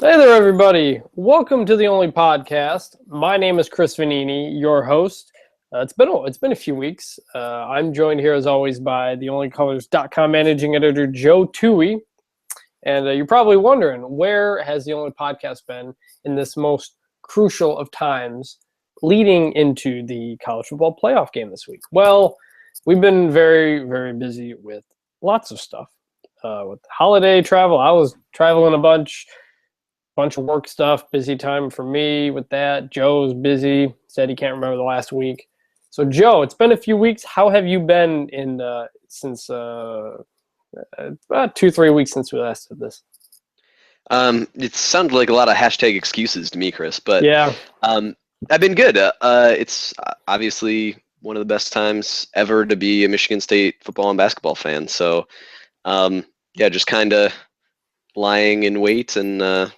Hey there, everybody. Welcome to the Only Podcast. My name is Chris Vanini, your host. It's been a few weeks. I'm joined here, as always, by theonlycolors.com managing editor, Joe Toohey. And you're probably wondering, where has the Only Podcast been in this most crucial of times leading into the college football playoff game this week? Well, we've been very, very busy with lots of stuff. With holiday travel, I was traveling a bunch of work stuff, busy time for me with that. Joe's busy, said he can't remember the last week. So, Joe, it's been a few weeks. How have you been since about 2-3 weeks since we last did this? It sounded like a lot of hashtag excuses to me, Chris, but Yeah. I've been good. It's obviously one of the best times ever to be a Michigan State football and basketball fan. So, just kind of lying in wait and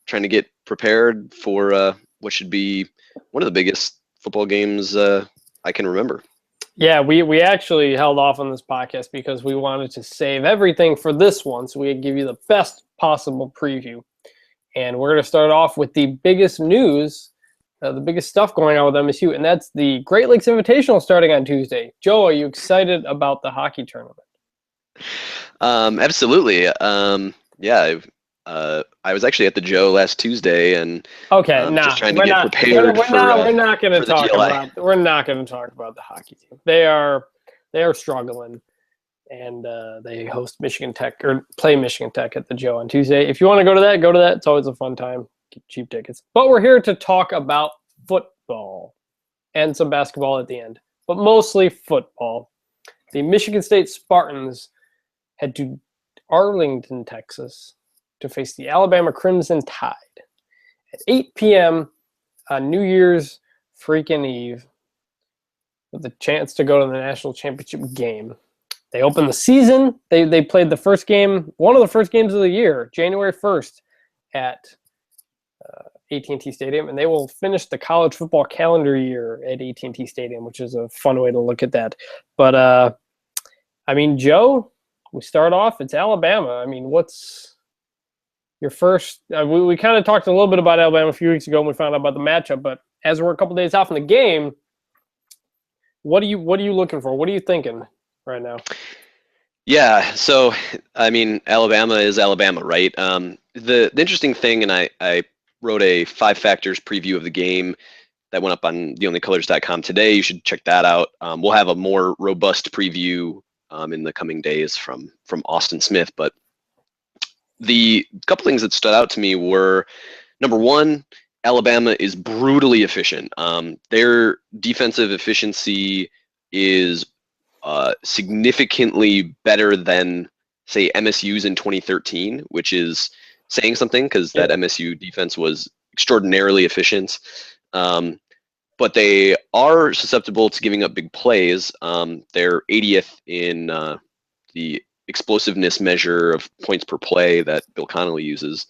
trying to get prepared for what should be one of the biggest football games I can remember. Yeah, we actually held off on this podcast because we wanted to save everything for this one, so we'd give you the best possible preview. And we're going to start off with the biggest news, the biggest stuff going on with MSU, and that's the Great Lakes Invitational starting on Tuesday. Joe, are you excited about the hockey tournament? Absolutely. I was actually at the Joe last Tuesday, and just trying to get prepared we're not going to talk GLA. we're not going to talk about the hockey team. They are struggling, and they host Michigan Tech or play Michigan Tech at the Joe on Tuesday. If you want to go to that, go to that. It's always a fun time. Get cheap tickets. But we're here to talk about football and some basketball at the end, but mostly football. The Michigan State Spartans head to Arlington, Texas, to face the Alabama Crimson Tide at 8 p.m. on New Year's freaking Eve with the chance to go to the national championship game. They opened the season. They played the first game, one of the first games of the year, January 1st at AT&T Stadium, and they will finish the college football calendar year at AT&T Stadium, which is a fun way to look at that. But, Joe, we start off, it's Alabama. What's your first? We kind of talked a little bit about Alabama a few weeks ago when we found out about the matchup, but as we're a couple days off in the game, what are you looking for? What are you thinking right now? Yeah, so Alabama is Alabama, right? The interesting thing, and I wrote a 5 factors preview of the game that went up on theonlycolors.com today. You should check that out. We'll have a more robust preview in the coming days from Austin Smith, but the couple things that stood out to me were, number one, Alabama is brutally efficient. Their defensive efficiency is significantly better than, say, MSU's in 2013, which is saying something because that MSU defense was extraordinarily efficient. But they are susceptible to giving up big plays. They're 80th in the explosiveness measure of points per play that Bill Connolly uses.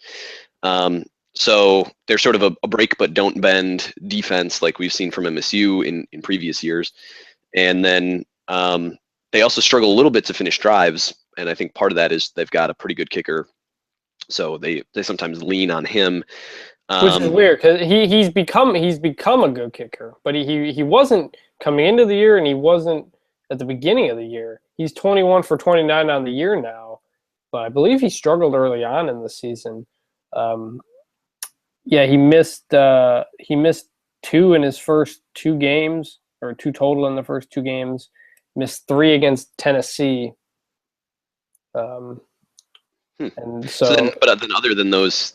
So they're sort of a break but don't bend defense like we've seen from MSU in previous years. And then they also struggle a little bit to finish drives, and I think part of that is they've got a pretty good kicker, so they sometimes lean on him. Which is weird because he's become a good kicker, but he wasn't coming into the year, and he wasn't at the beginning of the year. He's 21 for 29 on the year now, but I believe he struggled early on in the season. He missed 2 in his first 2 games, or 2 total in the first 2 games. Missed 3 against Tennessee. And but then other than those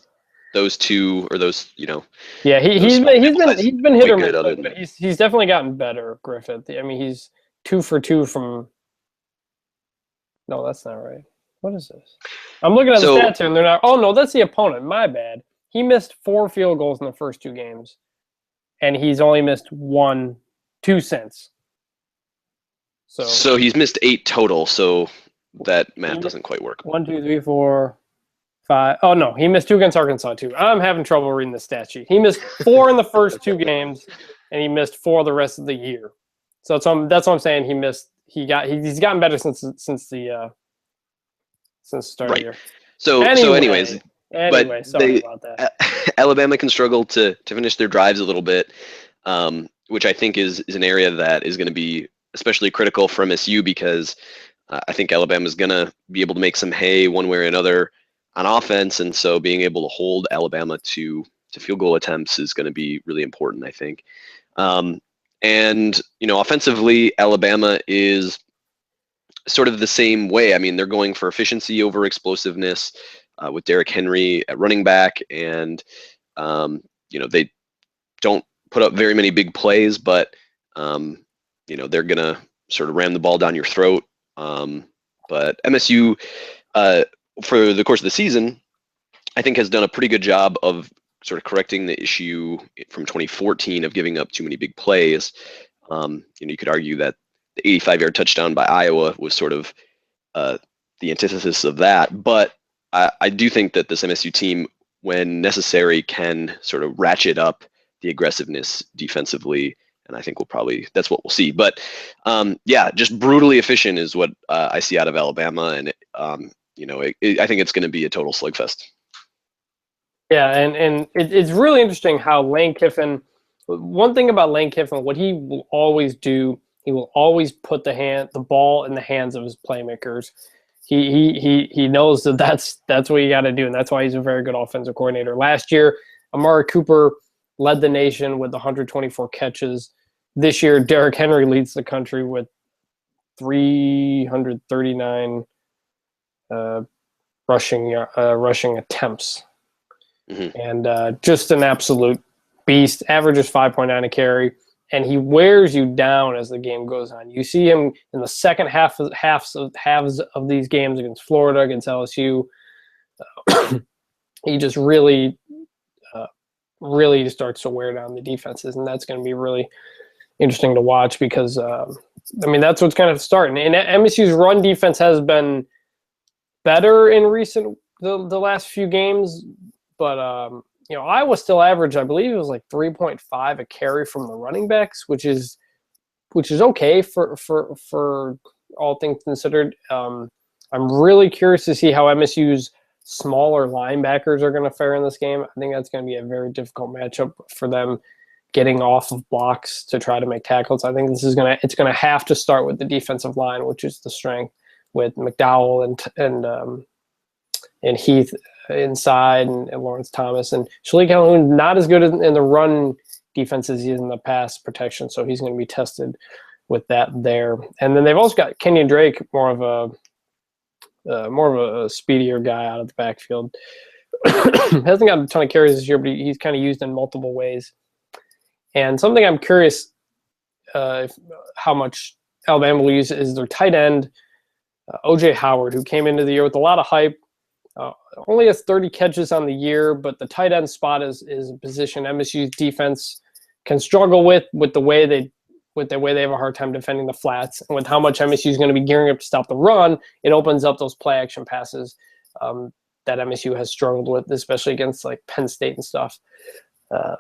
2 or those, yeah, he's been hit or miss, but he's definitely gotten better, Griffith. He's 2 for 2 from. No, that's not right. What is this? I'm looking at the stats here, and they're not. Oh no, that's the opponent. My bad. He missed 4 field goals in the first 2 games, and he's only missed 2 since. So he's missed 8 total. So that math doesn't quite work. 1, 2, 3, 4, 5. Oh no, he missed 2 against Arkansas too. I'm having trouble reading the stat sheet. He missed 4 in the first 2 games, and he missed 4 the rest of the year. So that's what I'm saying. He's gotten better since the start of the year. So anyways, Anyway, sorry about that. Alabama can struggle to finish their drives a little bit, which I think is an area that is going to be especially critical for MSU because I think Alabama is going to be able to make some hay one way or another on offense, and so being able to hold Alabama to field goal attempts is going to be really important, I think. And offensively, Alabama is sort of the same way. I mean, they're going for efficiency over explosiveness with Derrick Henry at running back, and they don't put up very many big plays, but they're gonna sort of ram the ball down your throat. But MSU, for the course of the season, I think has done a pretty good job of sort of correcting the issue from 2014 of giving up too many big plays. You could argue that the 85-yard touchdown by Iowa was sort of the antithesis of that. But I do think that this MSU team, when necessary, can sort of ratchet up the aggressiveness defensively. And I think that's what we'll see. But just brutally efficient is what I see out of Alabama. And, I think it's going to be a total slugfest. Yeah, and it's really interesting how Lane Kiffin, one thing about Lane Kiffin, what he will always do, he will always put the ball in the hands of his playmakers. He knows that's what you got to do, and that's why he's a very good offensive coordinator. Last year, Amari Cooper led the nation with 124 catches. This year, Derrick Henry leads the country with 339 rushing attempts. Mm-hmm. And just an absolute beast. Averages 5.9 a carry, and he wears you down as the game goes on. You see him in the second halves of these games against Florida, against LSU. He just really starts to wear down the defenses, and that's going to be really interesting to watch because that's what's kind of starting. And MSU's run defense has been better in the last few games. But Iowa still averaged, I believe it was like 3.5 a carry from the running backs, which is okay for all things considered. I'm really curious to see how MSU's smaller linebackers are going to fare in this game. I think that's going to be a very difficult matchup for them, getting off of blocks to try to make tackles. I think it's going to have to start with the defensive line, which is the strength, with McDowell and Heath inside and Lawrence Thomas, and Shalik Calhoun not as good in the run defense as he is in the pass protection, so he's going to be tested with that there. And then they've also got Kenyon Drake, more of a speedier guy out of the backfield. Hasn't got a ton of carries this year, but he's kind of used in multiple ways. And something I'm curious how much Alabama will use is their tight end, O.J. Howard, who came into the year with a lot of hype. Only has 30 catches on the year, but the tight end spot is a position MSU's defense can struggle with the way they have a hard time defending the flats, and with how much MSU is going to be gearing up to stop the run, it opens up those play action passes that MSU has struggled with, especially against like Penn State and stuff.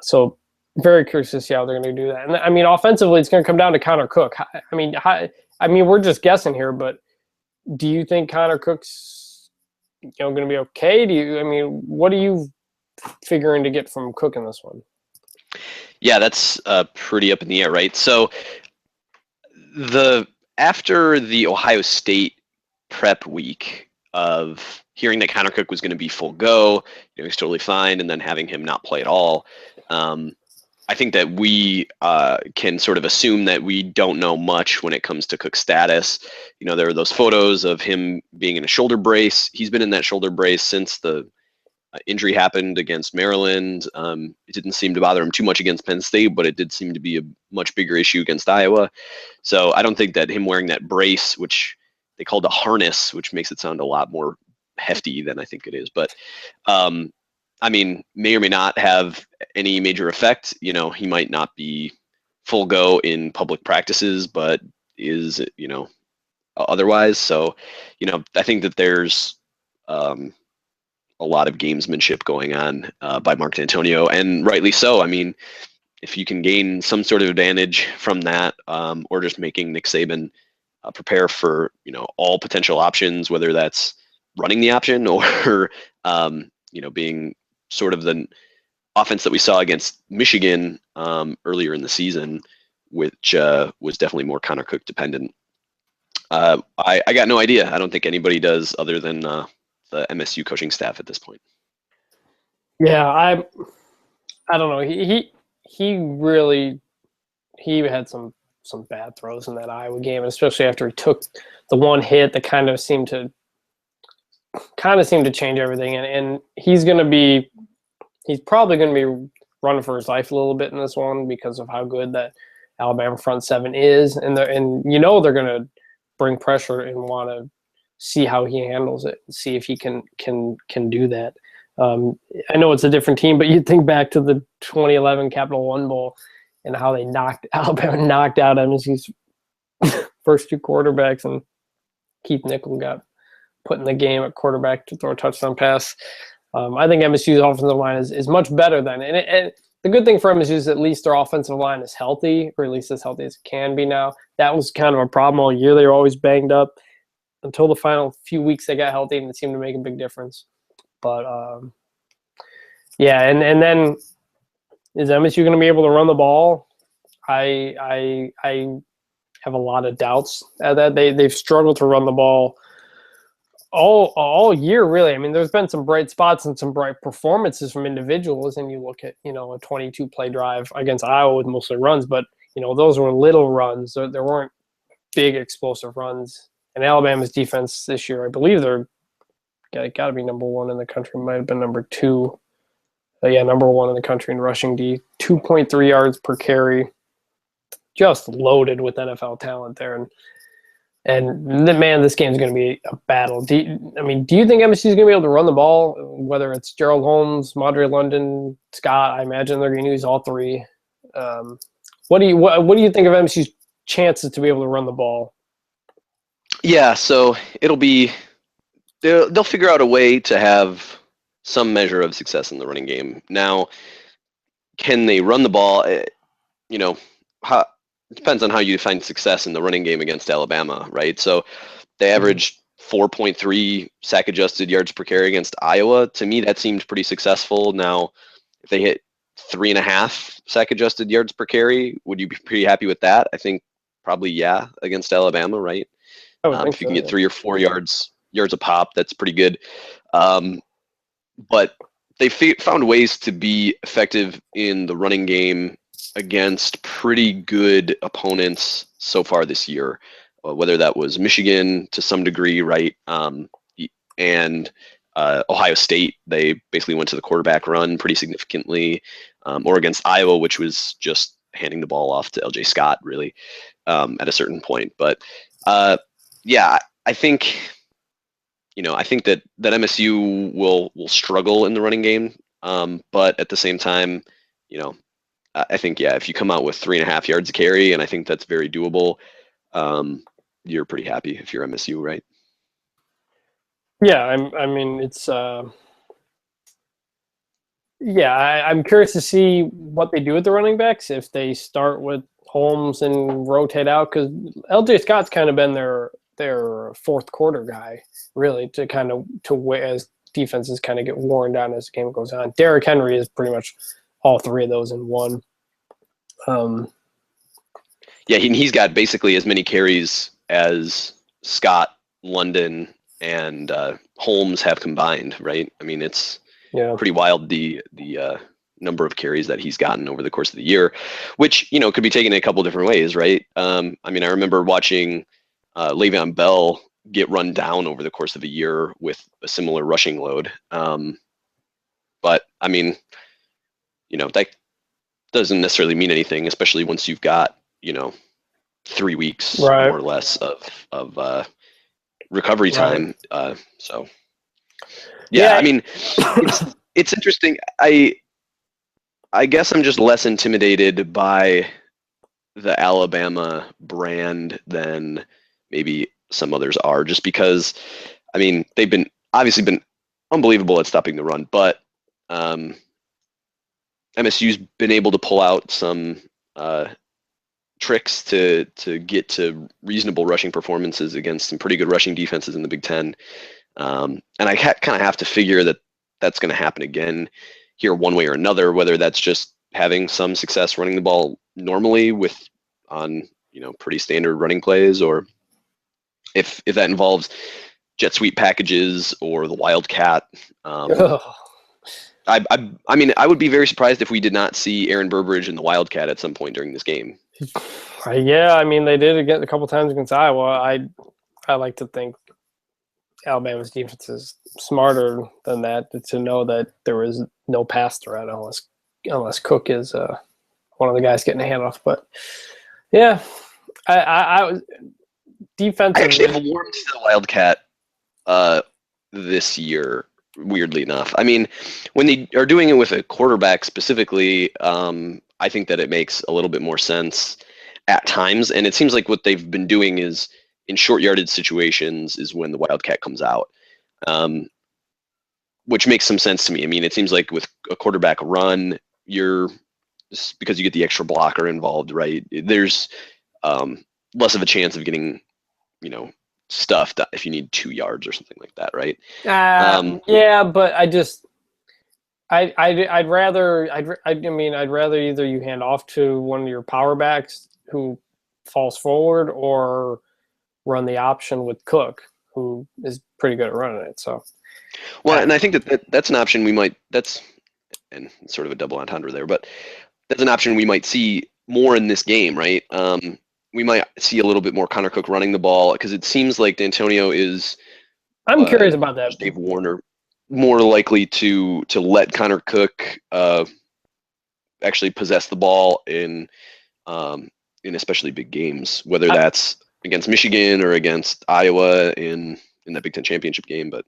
So very curious to see how they're going to do that. And offensively, it's going to come down to Connor Cook. We're just guessing here, but do you think Connor Cook's going to be okay? What are you figuring to get from Cook in this one? Yeah, that's pretty up in the air, right? So after the Ohio State prep week of hearing that Connor Cook was going to be full go, he's totally fine, and then having him not play at all, I think that we can sort of assume that we don't know much when it comes to Cook's status. There are those photos of him being in a shoulder brace. He's been in that shoulder brace since the injury happened against Maryland. It didn't seem to bother him too much against Penn State, but it did seem to be a much bigger issue against Iowa. So I don't think that him wearing that brace, which they called a harness, which makes it sound a lot more hefty than I think it is, but may or may not have any major effect. He might not be full go in public practices, but is, otherwise. So, I think that there's a lot of gamesmanship going on by Mark D'Antonio, and rightly so. If you can gain some sort of advantage from that, or just making Nick Saban prepare for, all potential options, whether that's running the option or being sort of the offense that we saw against Michigan earlier in the season, which was definitely more Connor Cook dependent. I got no idea. I don't think anybody does other than the MSU coaching staff at this point. Yeah, I don't know. He really had some bad throws in that Iowa game, especially after he took the one hit that kind of seemed to change everything. And he's probably going to be running for his life a little bit in this one because of how good that Alabama front seven is, and they're going to bring pressure and want to see how he handles it, see if he can do that. I know it's a different team, but you think back to the 2011 Capital One Bowl and how Alabama knocked out MSU's first two quarterbacks, and Keith Nichol got put in the game at quarterback to throw a touchdown pass. I think MSU's offensive line is much better than it. And the good thing for MSU is at least their offensive line is healthy, or at least as healthy as it can be now. That was kind of a problem all year. They were always banged up until the final few weeks they got healthy, and it seemed to make a big difference. But, yeah, and then is MSU going to be able to run the ball? I have a lot of doubts at that. They've struggled to run the ball all year, really. I mean, there's been some bright spots and some bright performances from individuals, and you look at, a 22-play drive against Iowa with mostly runs, but, those were little runs. There weren't big explosive runs. And Alabama's defense this year, I believe they're got to be number one in the country. Might have been number two. Number one in the country in rushing D. 2.3 yards per carry. Just loaded with NFL talent there. And man, this game's going to be a battle. Do you think MSU is going to be able to run the ball? Whether it's Gerald Holmes, Madre London, Scott, I imagine they're going to use all three. What do you think of MSU's chances to be able to run the ball? Yeah, so they'll figure out a way to have some measure of success in the running game. Now, can they run the ball? It depends on how you define success in the running game against Alabama, right? So they averaged 4.3 sack-adjusted yards per carry against Iowa. To me, that seemed pretty successful. Now, if they hit 3.5 sack-adjusted yards per carry, would you be pretty happy with that? I think probably yeah, against Alabama, right? If you can get 3 or 4 yards a pop, that's pretty good. But they found ways to be effective in the running game against pretty good opponents so far this year, whether that was Michigan to some degree, right? And Ohio State, they basically went to the quarterback run pretty significantly, or against Iowa, which was just handing the ball off to LJ Scott, really, at a certain point. But yeah, I think that MSU will struggle in the running game, but at the same time, I think if you come out with 3.5 yards a carry, and I think that's very doable, you're pretty happy if you're MSU, right? Yeah, I'm curious to see what they do with the running backs if they start with Holmes and rotate out, because LJ Scott's kind of been their fourth quarter guy, really, as defenses kind of get worn down as the game goes on. Derrick Henry is pretty much all three of those in one. He's got basically as many carries as Scott, London, and Holmes have combined, right? I mean, it's pretty wild the number of carries that he's gotten over the course of the year, which could be taken in a couple different ways, right? I remember watching Le'Veon Bell get run down over the course of a year with a similar rushing load. But that doesn't necessarily mean anything, especially once you've got 3 weeks right, more or less of recovery time. Right. It's interesting. I guess I'm just less intimidated by the Alabama brand than maybe some others are, just because they've been unbelievable at stopping the run, but MSU's been able to pull out some tricks to get to reasonable rushing performances against some pretty good rushing defenses in the Big Ten, and I kind of have to figure that that's going to happen again here one way or another, whether that's just having some success running the ball normally on pretty standard running plays, or if that involves jet sweep packages or the Wildcat. I mean, I would be very surprised if we did not see Aaron Burbridge in the Wildcat at some point during this game. Yeah, I mean, they did a couple times against Iowa. I like to think Alabama's defense is smarter than that to know that there is no pass threat unless Cook is one of the guys getting a handoff. But yeah, I defensive. I actually have warmed to the Wildcat this year. Weirdly enough, I mean, when they are doing it with a quarterback specifically, I think that it makes a little bit more sense at times. And it seems like what they've been doing is in short yardage situations is when the Wildcat comes out, which makes some sense to me. I mean, it seems like with a quarterback run, because you get the extra blocker involved, right? There's less of a chance of getting, stuffed if you need 2 yards or something like that, right? Yeah, but I'd rather either you hand off to one of your power backs who falls forward, or run the option with Cook, who is pretty good at running it. So, well, and I think that's an option and sort of a double entendre there, but that's an option we might see more in this game, right? We might see a little bit more Connor Cook running the ball, because it seems like D'Antonio is. I'm curious about that. Dave Warner more likely to let Connor Cook actually possess the ball in especially big games, whether that's against Michigan or against Iowa in that Big Ten championship game. But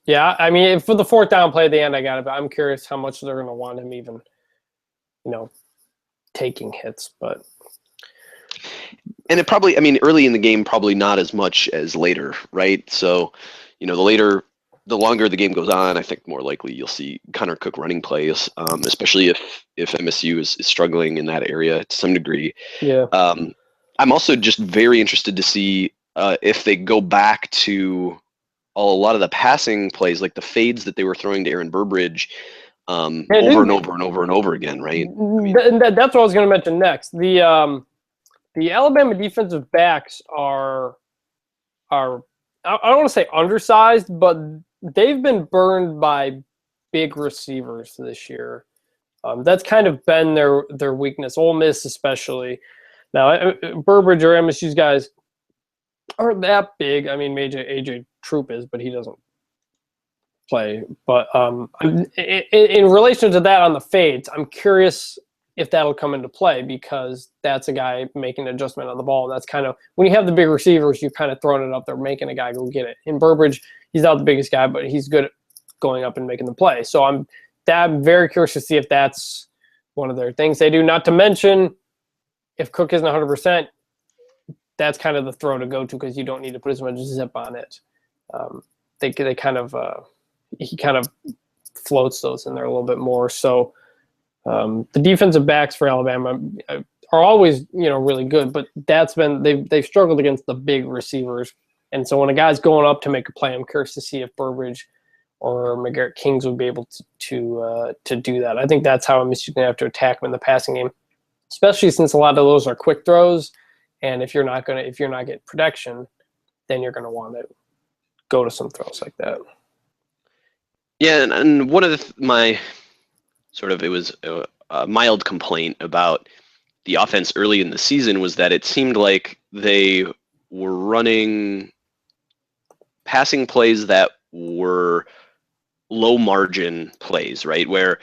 yeah, I mean, for the 4th down play at the end, I got it. But I'm curious how much they're going to want him even, taking hits, but. And it probably, I mean, early in the game, probably not as much as later, right? So, the longer the game goes on, I think more likely you'll see Connor Cook running plays, especially if MSU is struggling in that area to some degree. Yeah. I'm also just very interested to see if they go back to a lot of the passing plays, like the fades that they were throwing to Aaron Burbridge over and over and over and over again, right? I mean, that's what I was going to mention next. The Alabama defensive backs are I don't want to say undersized, but they've been burned by big receivers this year. That's kind of been their weakness. Ole Miss especially. Now, Burbridge or MSU's guys aren't that big. I mean, AJ Troop is, but he doesn't play. But in relation to that on the fades, I'm curious if that'll come into play, because that's a guy making an adjustment on the ball. That's kind of, when you have the big receivers, you're kind of throwing it up there, making a guy go get it. In Burbridge, he's not the biggest guy, but he's good at going up and making the play. So I'm very curious to see if that's one of their things they do. Not to mention, if Cook isn't 100%, that's kind of the throw to go to, because you don't need to put as much zip on it. They kind of he kind of floats those in there a little bit more. So the defensive backs for Alabama are always, really good, but they've struggled against the big receivers. And so when a guy's going up to make a play, I'm curious to see if Burbridge or McGarrett Kings would be able to do that. I think that's how MSU's going to have to attack him in the passing game, especially since a lot of those are quick throws. And if you're not getting protection, then you're going to want to go to some throws like that. Yeah, and one of my it was a mild complaint about the offense early in the season was that it seemed like they were running passing plays that were low margin plays, right? Where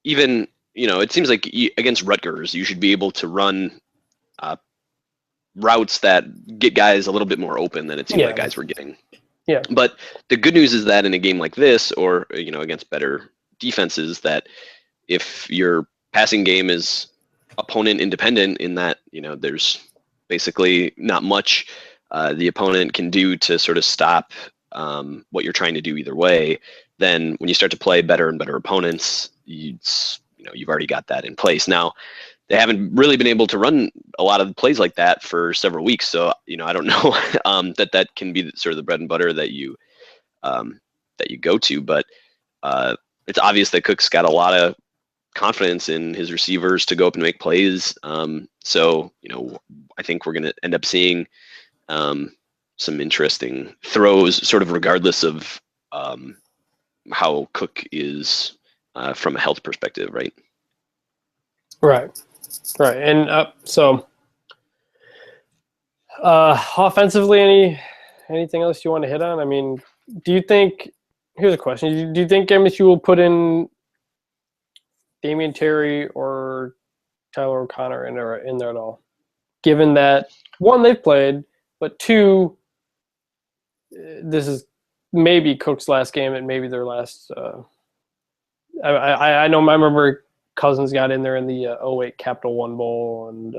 even, it seems like against Rutgers, you should be able to run routes that get guys a little bit more open than it seemed like guys were getting. Yeah. But the good news is that in a game like this, or, against better defenses, that if your passing game is opponent independent, in that, there's basically not much the opponent can do to sort of stop what you're trying to do either way, then when you start to play better and better opponents, you've already got that in place. Now, they haven't really been able to run a lot of plays like that for several weeks, so I don't know that can be sort of the bread and butter that you go to, but it's obvious that Cook's got a lot of confidence in his receivers to go up and make plays. So, I think we're going to end up seeing some interesting throws, sort of regardless of how Cook is from a health perspective, right? Right. And so offensively, anything else you want to hit on? I mean, do you think? Here's a question: do you think MSU will put in Damian Terry or Tyler O'Connor in there at all? Given that, one, they've played, but two, this is maybe Cook's last game and maybe their last. I know. I remember Cousins got in there in the 08 Capital One Bowl, and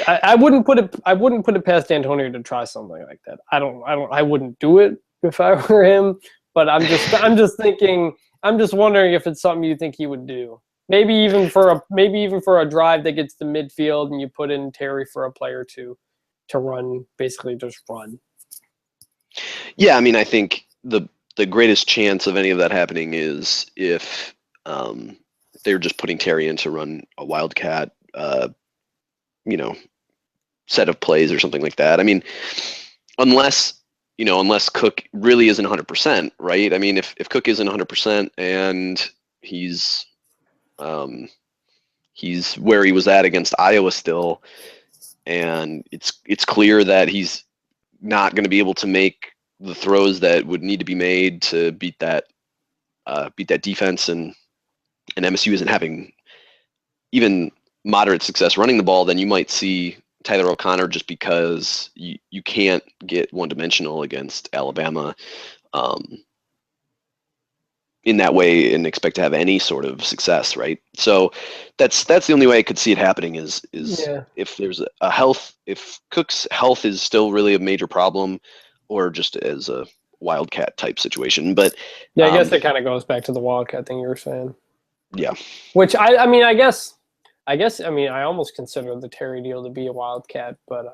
I wouldn't put it past Antonio to try something like that. I wouldn't do it if I were him, but I'm just thinking. I'm just wondering if it's something you think he would do. Maybe even for a drive that gets to midfield and you put in Terry for a play or two to run, basically just run. Yeah, I mean, I think the greatest chance of any of that happening is if they're just putting Terry in to run a wildcat, set of plays or something like that. I mean, unless Cook really isn't 100%, right? I mean, if Cook isn't 100% and he's where he was at against Iowa still, and it's clear that he's not going to be able to make the throws that would need to be made to beat that defense, and MSU isn't having even moderate success running the ball, then you might see Tyler O'Connor, just because you can't get one-dimensional against Alabama in that way and expect to have any sort of success, right? So that's the only way I could see it happening is if there's if Cook's health is still really a major problem, or just as a wildcat type situation. But yeah, I guess it kind of goes back to the wildcat thing you were saying. Yeah. Which I guess I almost consider the Terry deal to be a wildcat, but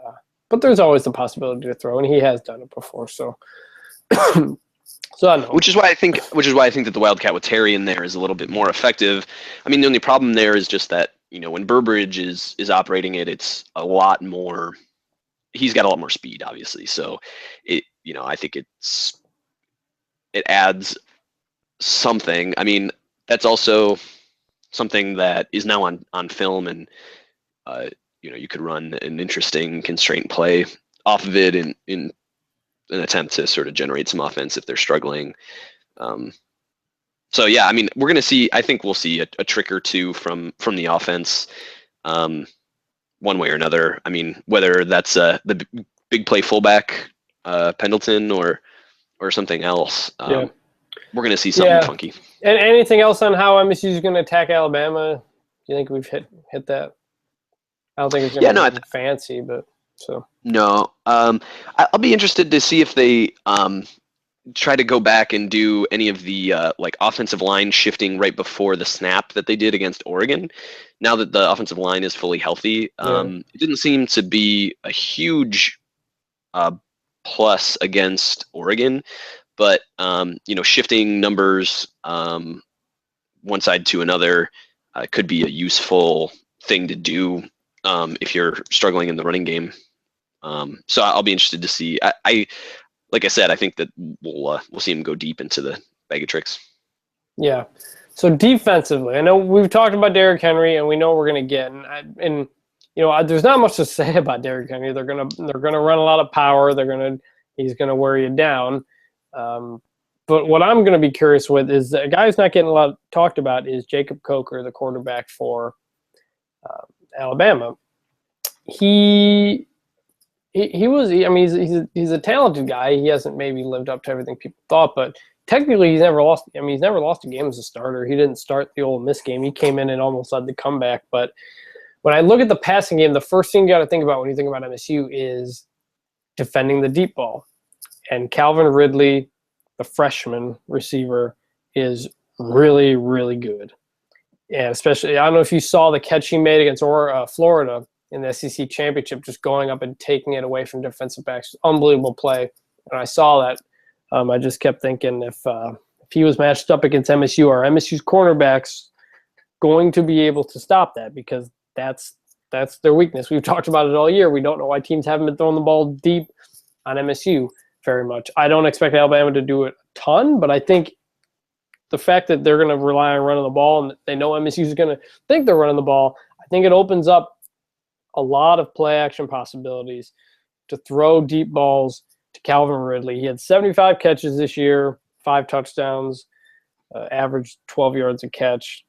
there's always the possibility to throw, and he has done it before. So, I don't know. Which is why I think that the wildcat with Terry in there is a little bit more effective. I mean, the only problem there is just that when Burbridge is operating it, it's a lot more. He's got a lot more speed, obviously. So, I think it adds something. I mean, that's also something that is now on film, and you could run an interesting constraint play off of it in an attempt to sort of generate some offense if they're struggling. So yeah, I mean, we're gonna see. I think we'll see a trick or two from the offense, one way or another. I mean, whether that's the big play fullback Pendleton or something else. We're gonna see something funky. And anything else on how MSU is going to attack Alabama? Do you think we've hit that? I don't think it's going to be fancy, but so. No. I'll be interested to see if they try to go back and do any of the offensive line shifting right before the snap that they did against Oregon. Now that the offensive line is fully healthy, it didn't seem to be a huge plus against Oregon. But shifting numbers one side to another could be a useful thing to do if you're struggling in the running game. So I'll be interested to see. Like I said, I think that we'll see him go deep into the bag of tricks. Yeah. So defensively, I know we've talked about Derrick Henry, and we know we're going to get. And there's not much to say about Derrick Henry. They're gonna run a lot of power. He's gonna wear you down. But what I'm going to be curious with is a guy who's not getting a lot talked about is Jacob Coker, the quarterback for Alabama. He's a talented guy. He hasn't maybe lived up to everything people thought, but technically he's never lost. He's never lost a game as a starter. He didn't start the Ole Miss game. He came in and almost led the comeback. But when I look at the passing game, the first thing you got to think about when you think about MSU is defending the deep ball. And Calvin Ridley, the freshman receiver, is really, really good. And especially, I don't know if you saw the catch he made against Florida in the SEC championship, just going up and taking it away from defensive backs. Unbelievable play. And I saw that I just kept thinking if he was matched up against MSU, are MSU's cornerbacks going to be able to stop that? Because that's their weakness. We've talked about it all year. We don't know why teams haven't been throwing the ball deep on MSU very much. I don't expect Alabama to do it a ton, but I think the fact that they're going to rely on running the ball and they know MSU is going to think they're running the ball, I think it opens up a lot of play action possibilities to throw deep balls to Calvin Ridley. He had 75 catches this year, 5 touchdowns, averaged 12 yards a catch.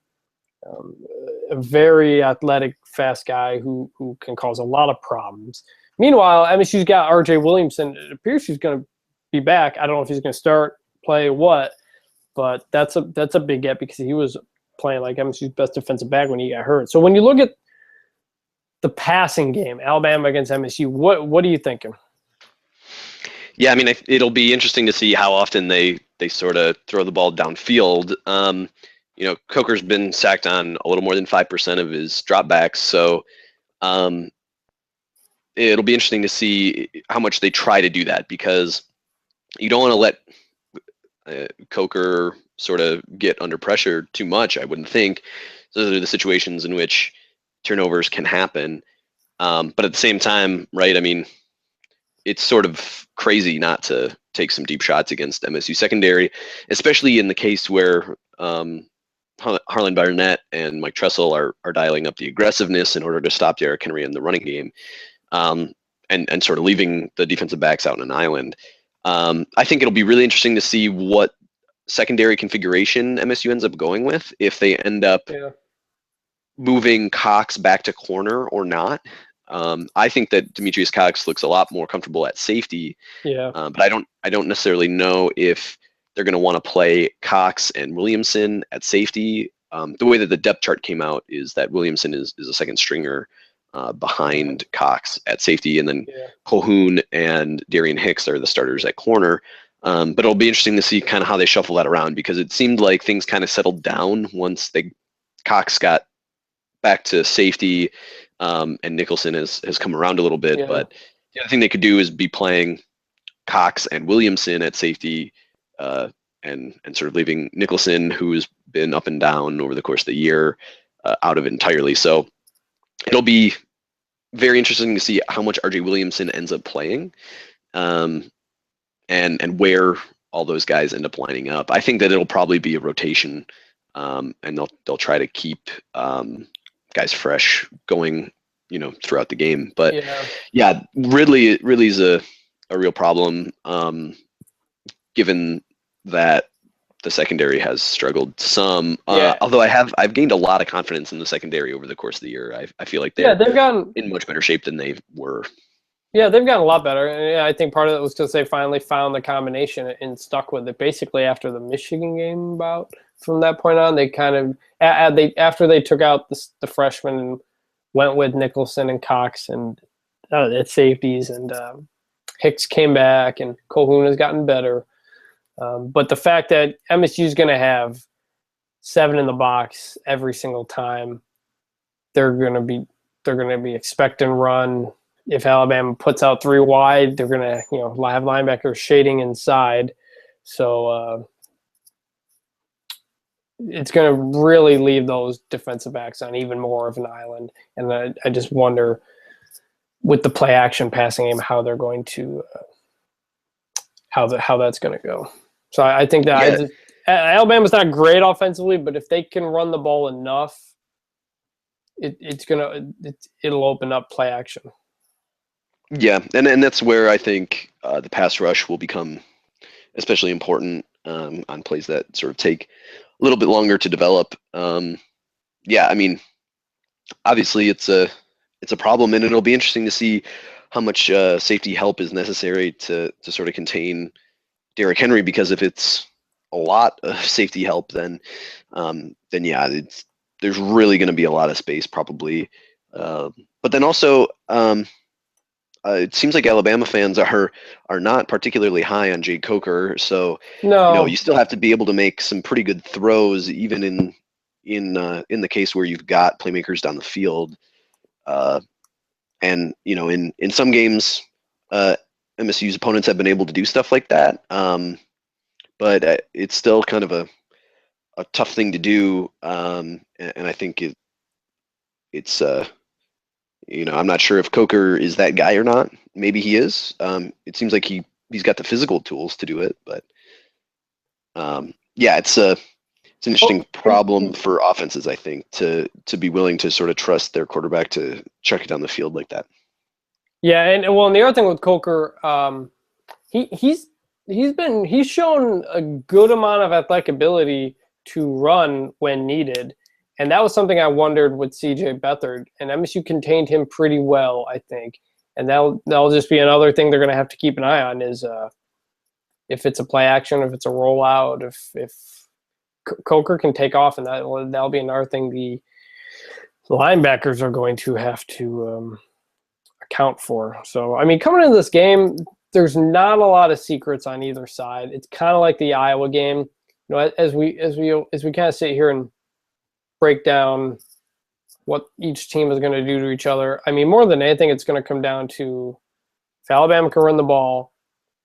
A very athletic, fast guy who can cause a lot of problems. Meanwhile, MSU's got R.J. Williamson. It appears he's going to be back. I don't know if he's going to start, play, what, but that's a big get because he was playing like MSU's best defensive back when he got hurt. So when you look at the passing game, Alabama against MSU, what are you thinking? Yeah, I mean, it'll be interesting to see how often they sort of throw the ball downfield. Coker's been sacked on a little more than 5% of his dropbacks, so it'll be interesting to see how much they try to do that because you don't want to let Coker sort of get under pressure too much, I wouldn't think. Those are the situations in which turnovers can happen. But at the same time, right, I mean, it's sort of crazy not to take some deep shots against MSU secondary, especially in the case where Harlan Barnett and Mike Tressel are dialing up the aggressiveness in order to stop Derrick Henry in the running game, and sort of leaving the defensive backs out on an island. I think it'll be really interesting to see what secondary configuration MSU ends up going with, if they end up moving Cox back to corner or not. I think that Demetrius Cox looks a lot more comfortable at safety. But I don't necessarily know if they're going to want to play Cox and Williamson at safety. The way that the depth chart came out is that Williamson is a second stringer behind Cox at safety, and then Colhoun and Darian Hicks are the starters at corner. But it'll be interesting to see kind of how they shuffle that around, because it seemed like things kind of settled down once Cox got back to safety, and Nicholson has come around a little bit. But the other thing they could do is be playing Cox and Williamson at safety, and sort of leaving Nicholson, who's been up and down over the course of the year, out of it entirely. So it'll be very interesting to see how much R.J. Williamson ends up playing, and where all those guys end up lining up. I think that it'll probably be a rotation, and they'll try to keep guys fresh going, throughout the game. But Ridley's a real problem, given that the secondary has struggled some. Although I've gained a lot of confidence in the secondary over the course of the year. I feel like they've gotten in much better shape than they were. Yeah, they've gotten a lot better. And I think part of it was because they finally found the combination and stuck with it. Basically, after the Michigan game, about from that point on, they kind of after they took out the freshmen and went with Nicholson and Cox and at safeties, and Hicks came back, and Colhoun has gotten better. But the fact that MSU is going to have 7 in the box every single time, they're going to be expect and run. If Alabama puts out 3 wide, they're going to have linebackers shading inside. So it's going to really leave those defensive backs on even more of an island. And I just wonder, with the play action passing game, how they're going to how that's going to go. So I think that Alabama's not great offensively, but if they can run the ball enough, it'll open up play action. Yeah, and that's where I think the pass rush will become especially important on plays that sort of take a little bit longer to develop. I mean, obviously it's a problem, and it'll be interesting to see how much safety help is necessary to sort of contain Derrick Henry, because if it's a lot of safety help, then there's really going to be a lot of space probably. But then also, it seems like Alabama fans are not particularly high on Jake Coker, so you still have to be able to make some pretty good throws, even in the case where you've got playmakers down the field. And in some games, MSU's opponents have been able to do stuff like that. but it's still kind of a tough thing to do. And I think it's I'm not sure if Coker is that guy or not. Maybe he is. It seems like he's got the physical tools to do it, but yeah, it's an interesting problem for offenses, I think, to be willing to sort of trust their quarterback to chuck it down the field like that. Yeah, and the other thing with Coker, he's shown a good amount of athletic ability to run when needed. And that was something I wondered with CJ Beathard. And MSU contained him pretty well, I think. And that'll just be another thing they're going to have to keep an eye on is if it's a play action, if it's a rollout, if Coker can take off, and that'll be another thing the linebackers are going to have to account for. So, I mean, coming into this game, there's not a lot of secrets on either side. It's kind of like the Iowa game. You know, as we kind of sit here and break down what each team is going to do to each other. I mean, more than anything, it's going to come down to if Alabama can run the ball,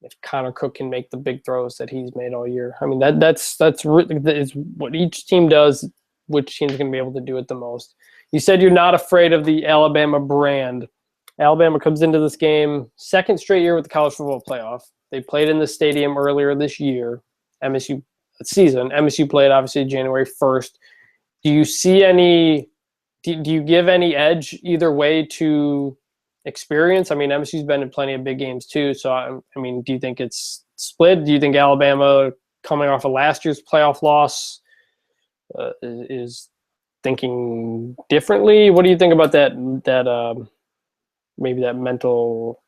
if Connor Cook can make the big throws that he's made all year. I mean, that's what each team does. Which team's going to be able to do it the most? You said you're not afraid of the Alabama brand. Alabama comes into this game second straight year with the college football playoff. They played in the stadium earlier this year. MSU played obviously January 1st. Do you see any? Do you give any edge either way to experience? I mean, MSU's been in plenty of big games too. So I mean, do you think it's split? Do you think Alabama, coming off of last year's playoff loss, is thinking differently? What do you think about that maybe that mental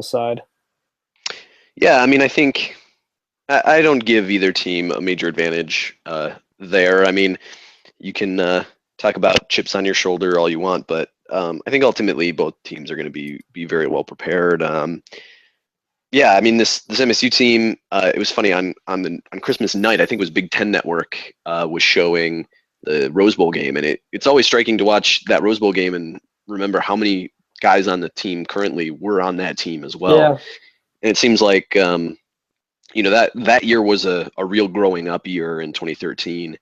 side? Yeah, I mean, I think I don't give either team a major advantage there. I mean, you can talk about chips on your shoulder all you want, but I think ultimately both teams are going to be very well prepared. Yeah, I mean, this MSU team, it was funny on Christmas night. I think it was Big Ten Network was showing the Rose Bowl game, and it's always striking to watch that Rose Bowl game and remember how many guys on the team currently were on that team as well. Yeah. And it seems like that year was a real growing up year in 2013.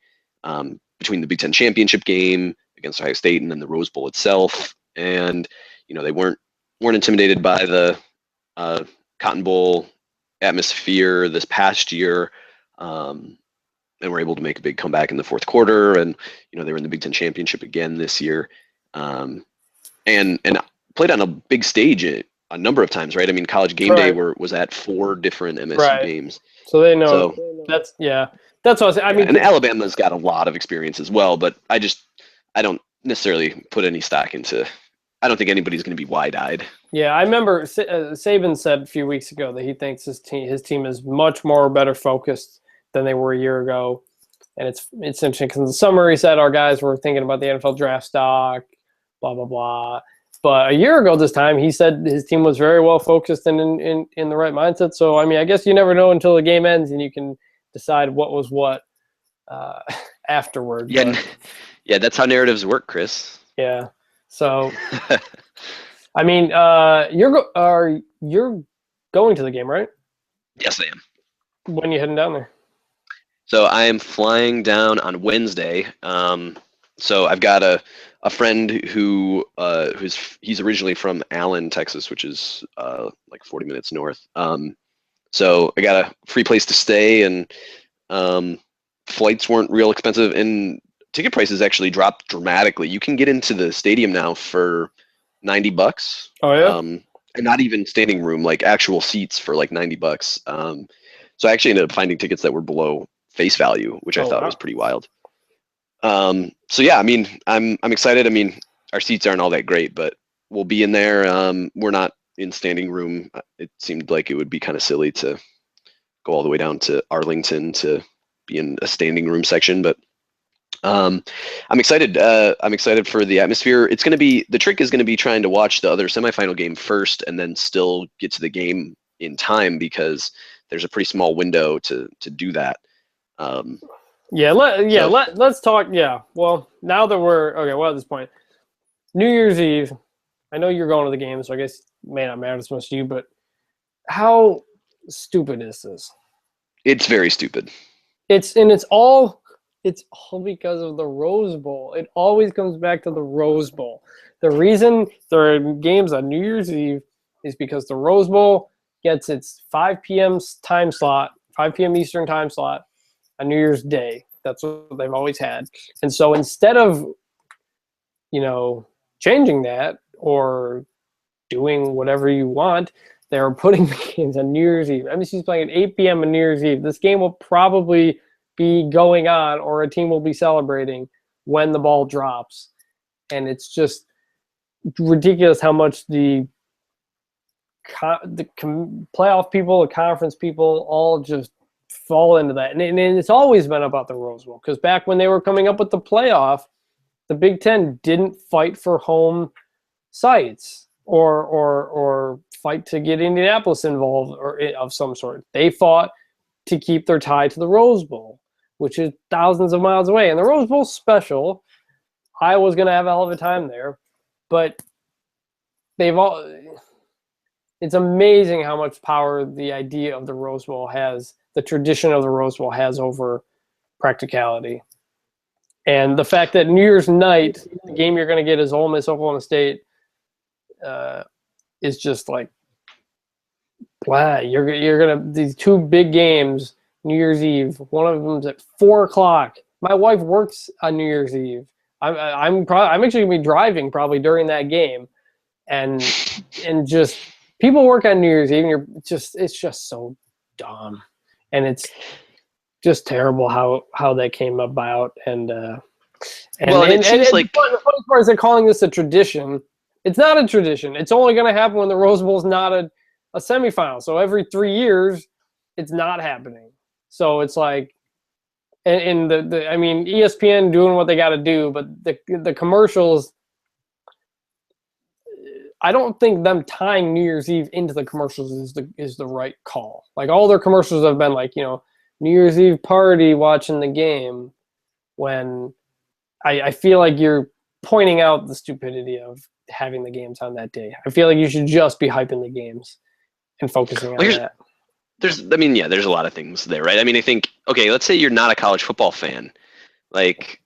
Between the Big Ten championship game against Ohio State and then the Rose Bowl itself, and they weren't intimidated by the Cotton Bowl atmosphere this past year, and were able to make a big comeback in the fourth quarter, and they were in the Big Ten championship again this year, and played on a big stage a number of times, right? I mean, College Game Day was at 4 different MSU games, so they know. That's what I was saying. I mean, and Alabama's got a lot of experience as well, but I don't necessarily put any stock into. I don't think anybody's going to be wide-eyed. Yeah, I remember Saban said a few weeks ago that he thinks his team is much more better focused than they were a year ago, and it's interesting because in the summer he said our guys were thinking about the NFL draft stock, blah blah blah. But a year ago this time he said his team was very well focused and in the right mindset. So I mean, I guess you never know until the game ends and you can decide what was what afterward. Yeah, yeah, that's how narratives work, Chris. Yeah. So, I mean, you're going to the game, right? Yes, I am. When are you heading down there? So I am flying down on Wednesday. So I've got a friend he's originally from Allen, Texas, which is like 40 minutes north. So I got a free place to stay, and flights weren't real expensive, and ticket prices actually dropped dramatically. You can get into the stadium now for $90. Oh yeah. And not even standing room, like actual seats for like $90. So I actually ended up finding tickets that were below face value, which I thought was pretty wild. So yeah, I mean, I'm excited. I mean, our seats aren't all that great, but we'll be in there. We're not in standing room. It seemed like it would be kind of silly to go all the way down to Arlington to be in a standing room section, but I'm excited. I'm excited for the atmosphere. The trick is going to be trying to watch the other semifinal game first and then still get to the game in time, because there's a pretty small window to do that. Let's talk. Yeah. Well, now that we're okay, well, at this point, New Year's Eve, I know you're going to the game, so I guess it may not matter as much to you, but how stupid is this? It's very stupid. It's all because of the Rose Bowl. It always comes back to the Rose Bowl. The reason there are games on New Year's Eve is because the Rose Bowl gets its 5 p.m. time slot, 5 p.m. Eastern time slot on New Year's Day. That's what they've always had. And so instead of, changing that or doing whatever you want, they're putting the games on New Year's Eve. NBC's playing at 8 p.m. on New Year's Eve. This game will probably be going on, or a team will be celebrating when the ball drops. And it's just ridiculous how much the playoff people, the conference people, all just fall into that. And it's always been about the Rose Bowl, because back when they were coming up with the playoff, the Big Ten didn't fight for home sites or fight to get Indianapolis involved or of some sort. They fought to keep their tie to the Rose Bowl, which is thousands of miles away. And the Rose Bowl's special. Iowa's going to have a hell of a time there, but it's amazing how much power the idea of the Rose Bowl has, the tradition of the Rose Bowl has over practicality. And the fact that New Year's night, the game you're going to get is Ole Miss, Oklahoma State, is just like, blah. You're gonna these two big games, New Year's Eve. One of them's at 4:00. My wife works on New Year's Eve. I'm actually gonna be driving probably during that game, and just people work on New Year's Eve. And it's just so dumb, and it's just terrible how that came about. And it seems like the funny part is they're calling this a tradition. It's not a tradition. It's only going to happen when the Rose Bowl is not a semifinal. So every 3 years, it's not happening. So it's like, and ESPN doing what they got to do, but the commercials, I don't think them tying New Year's Eve into the commercials is the right call. Like, all their commercials have been like, New Year's Eve party watching the game, when I feel like you're pointing out the stupidity of having the games on that day. I feel like you should just be hyping the games and focusing on that. There's a lot of things there, right? I think, okay, let's say you're not a college football fan. Like,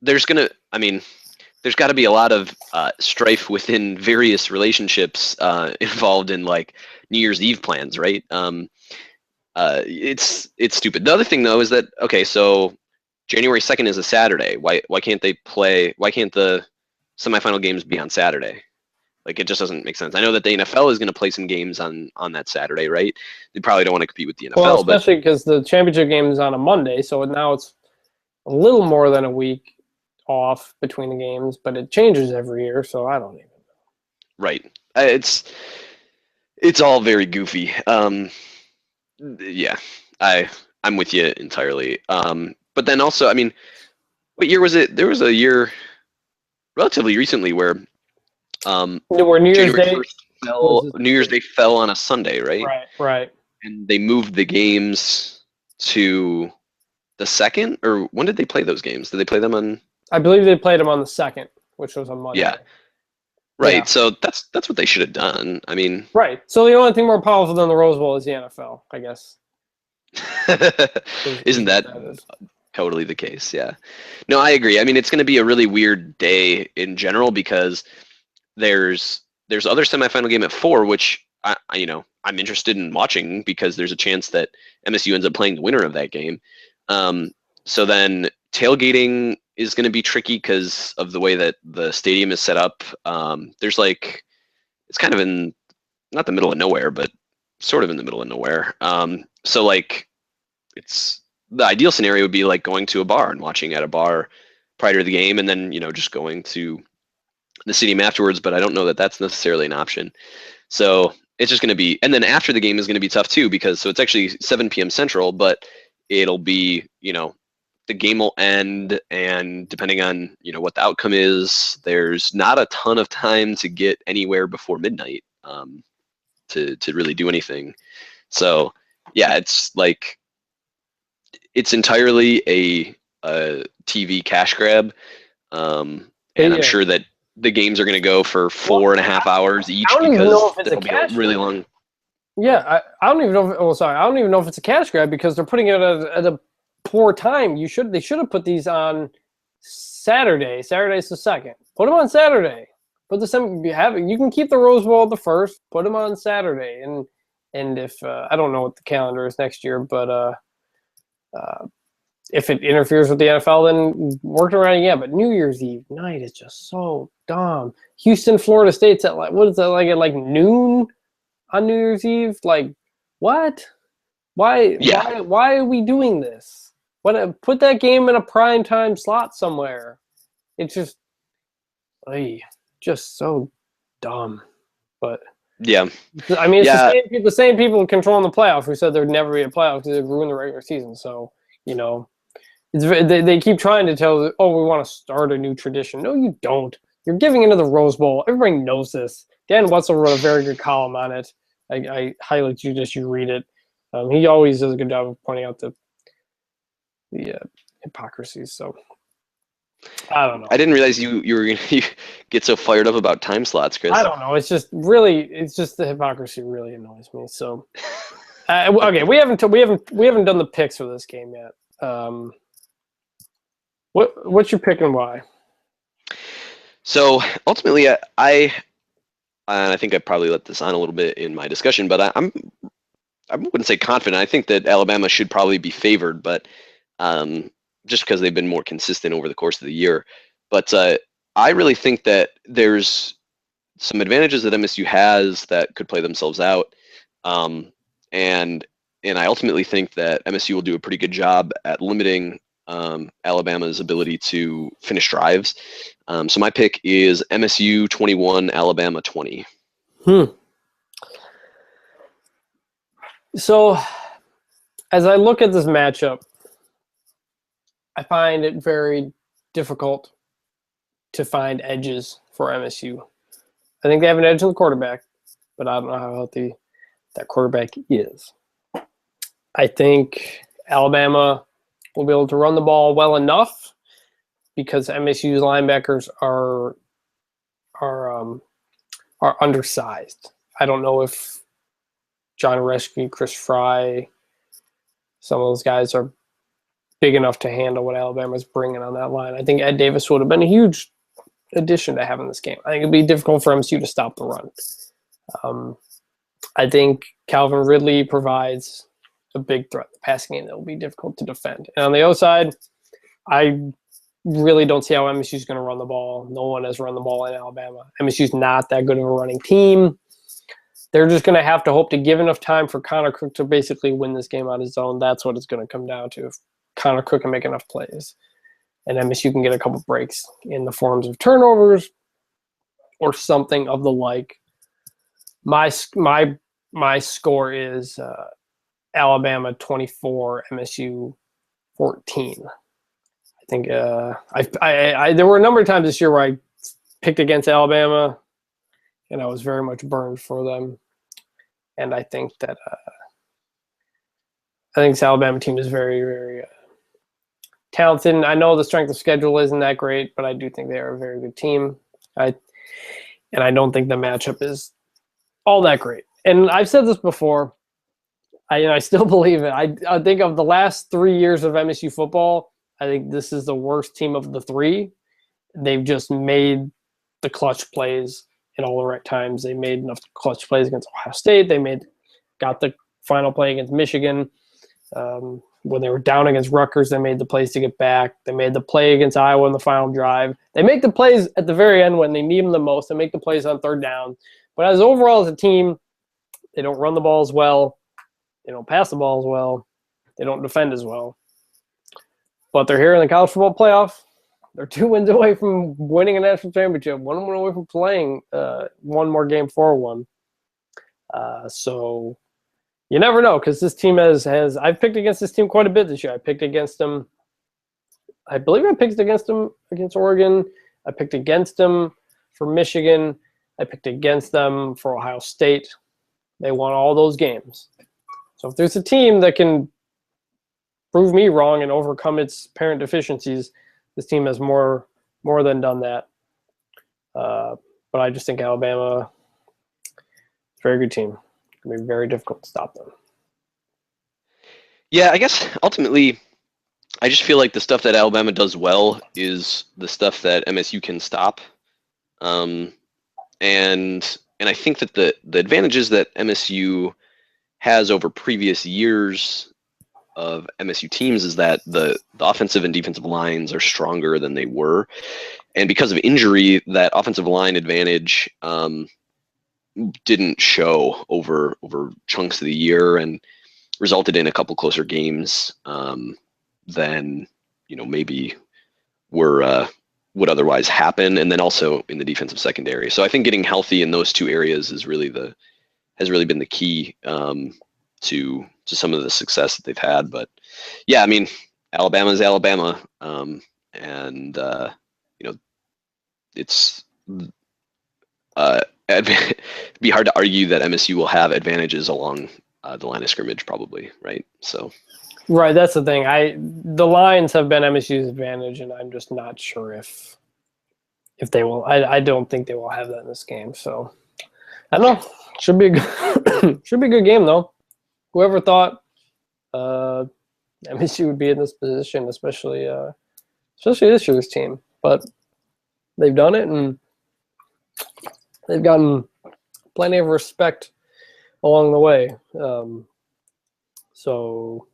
there's got to be a lot of strife within various relationships involved in, like, New Year's Eve plans, right? It's stupid. The other thing, though, is that, okay, so January 2nd is a Saturday. Why can't the semifinal games be on Saturday? Like, it just doesn't make sense. I know that the NFL is going to play some games on that Saturday, right? They probably don't want to compete with the NFL. Well, especially because the championship game is on a Monday, so now it's a little more than a week off between the games, but it changes every year, so I don't even know. Right. It's all very goofy. Yeah, I'm with you entirely. But then also, what year was it? There was a year relatively recently where New Year's Day fell on a Sunday, right? Right. And they moved the games to the second, or when did they play those games? Did they play them on? I believe they played them on the 2nd, which was on Monday. Yeah. Right. Yeah. So that's what they should have done. Right. So the only thing more powerful than the Rose Bowl is the NFL, I guess. Isn't that totally the case? Yeah. No, I agree. It's going to be a really weird day in general, because there's other semifinal game at 4, which I'm interested in watching, because there's a chance that MSU ends up playing the winner of that game. So then tailgating is going to be tricky because of the way that the stadium is set up. There's it's kind of in not the middle of nowhere, but sort of in the middle of nowhere. So like, it's the ideal scenario would be like going to a bar and watching at a bar prior to the game, and then just going to the stadium afterwards. But I don't know that that's necessarily an option. So it's just going to be, and then after the game is going to be tough too, because so it's actually 7 p.m. Central, but it'll be the game will end, and depending on what the outcome is, there's not a ton of time to get anywhere before midnight to really do anything. So yeah, it's entirely a TV cash grab, and I'm sure that the games are going to go for 4.5 hours each, because it'll be a really long. I don't even know. I don't even know if it's a cash grab because they're putting it at a poor time. They should have put these on Saturday. Saturday's the second. Put them on Saturday. Put you can keep the Rose Bowl at the first. Put them on Saturday, and if I don't know what the calendar is next year, but if it interferes with the NFL, then work around it. Yeah, but New Year's Eve night is just so dumb. Houston, Florida State's at what is that like at like noon on New Year's Eve? Like what? Yeah. Why are we doing this? Put that game in a prime time slot somewhere. It's just so dumb. But Yeah. I mean, it's Yeah. the same people controlling the playoff who said there'd never be a playoff because they'd ruin the regular season. So they keep trying to tell, oh, we want to start a new tradition. No, you don't. You're giving into the Rose Bowl. Everybody knows this. Dan Wetzel wrote a very good column on it. I highly suggest you read it. He always does a good job of pointing out the hypocrisies. So I don't know. I didn't realize you get so fired up about time slots, Chris. I don't know. It's just the hypocrisy really annoys me. So okay, we haven't done the picks for this game yet. What's your pick and why? So ultimately, I think I probably let this on a little bit in my discussion, but I wouldn't say confident. I think that Alabama should probably be favored, but just because they've been more consistent over the course of the year. But I really think that there's some advantages that MSU has that could play themselves out, and I ultimately think that MSU will do a pretty good job at limiting Alabama's ability to finish drives. So my pick is MSU 21, Alabama 20. So as I look at this matchup, I find it very difficult to find edges for MSU. I think they have an edge on the quarterback, but I don't know how healthy that quarterback is. I think Alabama will be able to run the ball well enough because MSU's linebackers are undersized. I don't know if John Reschke, Chris Fry, some of those guys are big enough to handle what Alabama's bringing on that line. I think Ed Davis would have been a huge addition to having this game. I think it'd be difficult for MSU to stop the run. I think Calvin Ridley provides a big threat in the passing game that will be difficult to defend. And on the other side, I really don't see how MSU is going to run the ball. No one has run the ball in Alabama. MSU's not that good of a running team. They're just going to have to hope to give enough time for Connor Cook to basically win this game on his own. That's what it's going to come down to. If Connor Cook can make enough plays and MSU can get a couple breaks in the forms of turnovers or something of the like. My score is Alabama 24, MSU 14. I think there were a number of times this year where I picked against Alabama, and I was very much burned for them. And I think that this Alabama team is very, very talented. I know the strength of schedule isn't that great, but I do think they are a very good team. And I don't think the matchup is all that great. And I've said this before. I still believe it. I think of the last 3 years of MSU football, I think this is the worst team of the three. They've just made the clutch plays in all the right times. They made enough clutch plays against Ohio State. Got the final play against Michigan. When they were down against Rutgers, they made the plays to get back. They made the play against Iowa in the final drive. They make the plays at the very end when they need them the most. They make the plays on third down. But overall as a team, they don't run the ball as well. They don't pass the ball as well. They don't defend as well. But they're here in the college football playoff. They're 2 wins away from winning a national championship. 1 win away from playing one more game for one. So you never know because this team has I've picked against this team quite a bit this year. I picked against them. I believe I picked against them against Oregon. I picked against them for Michigan. I picked against them for Ohio State. They won all those games. So if there's a team that can prove me wrong and overcome its parent deficiencies, this team has more than done that. But I just think Alabama is a very good team. going to be very difficult to stop them. Yeah, I guess ultimately, I just feel like the stuff that Alabama does well is the stuff that MSU can stop. And I think that the advantages that MSU has over previous years of MSU teams is that the offensive and defensive lines are stronger than they were, and because of injury, that offensive line advantage didn't show over chunks of the year and resulted in a couple closer games than maybe were would otherwise happen, and then also in the defensive secondary. So I think getting healthy in those two areas has really been the key to some of the success that they've had. But yeah, I mean, Alabama's Alabama, and it's it'd be hard to argue that MSU will have advantages along the line of scrimmage, probably, right? So. Right, that's the thing. The lines have been MSU's advantage, and I'm just not sure if they will. I don't think they will have that in this game. So I don't know. Should be a good game though. Whoever thought MSU would be in this position, especially this year's team, but they've done it, and they've gotten plenty of respect along the way. So.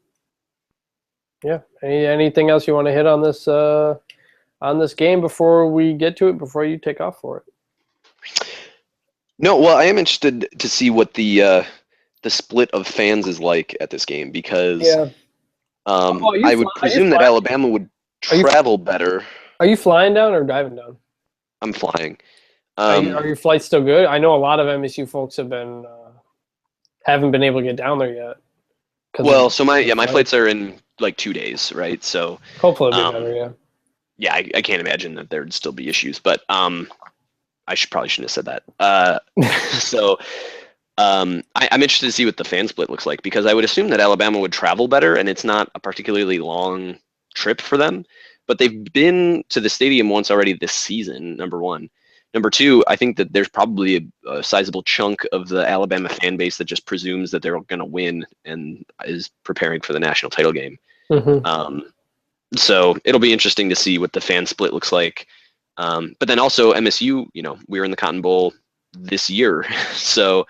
Yeah. Anything else you want to hit on this game before we get to it? Before you take off for it? No. Well, I am interested to see what the split of fans is like at this game, because I would presume that Alabama would travel better. Are you flying down or driving down? I'm flying. Are your flights still good? I know a lot of MSU folks haven't been able to get down there yet. Well, so my flights are in like 2 days, right? So hopefully it'll be better, yeah. Yeah, I can't imagine that there'd still be issues, but I probably shouldn't have said that. So I'm interested to see what the fan split looks like, because I would assume that Alabama would travel better, and it's not a particularly long trip for them. But they've been to the stadium once already this season, number one. Number two, I think that there's probably a sizable chunk of the Alabama fan base that just presumes that they're going to win and is preparing for the national title game. Mm-hmm. So it'll be interesting to see what the fan split looks like. But then also MSU, we were in the Cotton Bowl this year. So,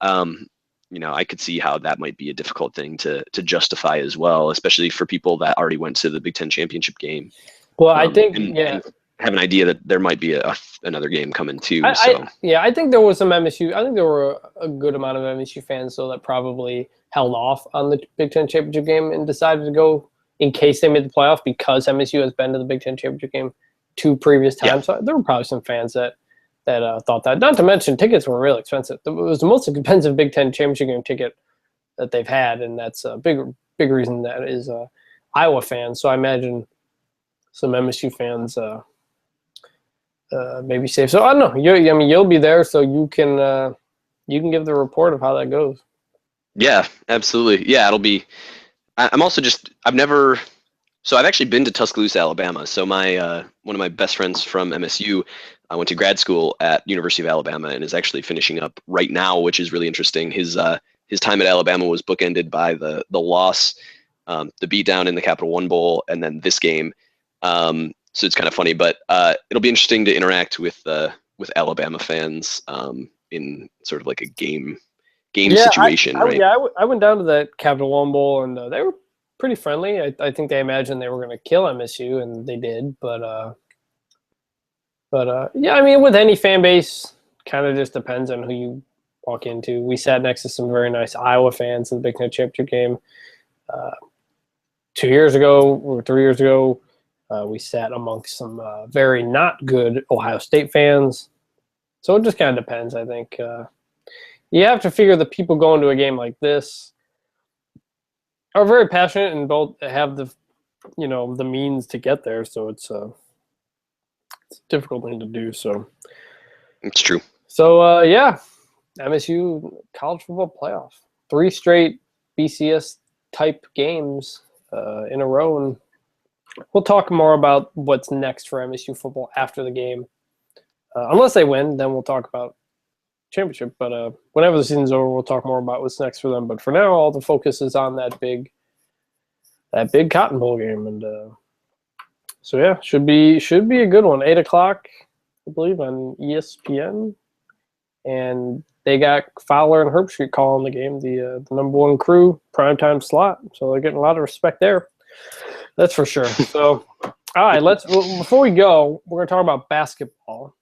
I could see how that might be a difficult thing to justify as well, especially for people that already went to the Big Ten championship game. Well, I think, and have an idea that there might be another game coming too. I think there was some MSU. I think there were a good amount of MSU fans, so that probably held off on the Big Ten championship game and decided to go in case they made the playoff, because MSU has been to the Big Ten championship game 2 previous times. Yeah. So there were probably some fans that thought that. Not to mention, tickets were really expensive. It was the most expensive Big Ten championship game ticket that they've had, and that's a big reason that is Iowa fans. So I imagine some MSU fans maybe safe. So I don't know. You'll be there, so you can give the report of how that goes. Yeah, absolutely. Yeah, it'll be. I've actually been to Tuscaloosa, Alabama. So my one of my best friends from MSU, I went to grad school at University of Alabama and is actually finishing up right now, which is really interesting. His time at Alabama was bookended by the loss, the beatdown in the Capital One Bowl, and then this game. So it's kind of funny, but it'll be interesting to interact with Alabama fans in sort of like a game situation, right? Yeah, I went down to that Capital One Bowl, and they were pretty friendly. I think they imagined they were going to kill MSU, and they did. But yeah, I mean, with any fan base, kind of just depends on who you walk into. We sat next to some very nice Iowa fans in the Big Ten championship game 2 years ago or 3 years ago. We sat amongst some very not good Ohio State fans. So it just kind of depends, I think. You have to figure the people going to a game like this are very passionate and both have the means to get there. So it's a difficult thing to do. So it's true. So yeah, MSU college football playoff, 3 straight BCS type games in a row, and we'll talk more about what's next for MSU football after the game. Unless they win, then we'll talk about championship. But whenever the season's over, we'll talk more about what's next for them. But for now, all the focus is on that big Cotton Bowl game, and so yeah, should be a good one. 8:00, I believe, on ESPN, and they got Fowler and Herbstreit calling the game, the number one crew primetime slot. So they're getting a lot of respect there. That's for sure. So, all right, before we go, we're gonna talk about basketball.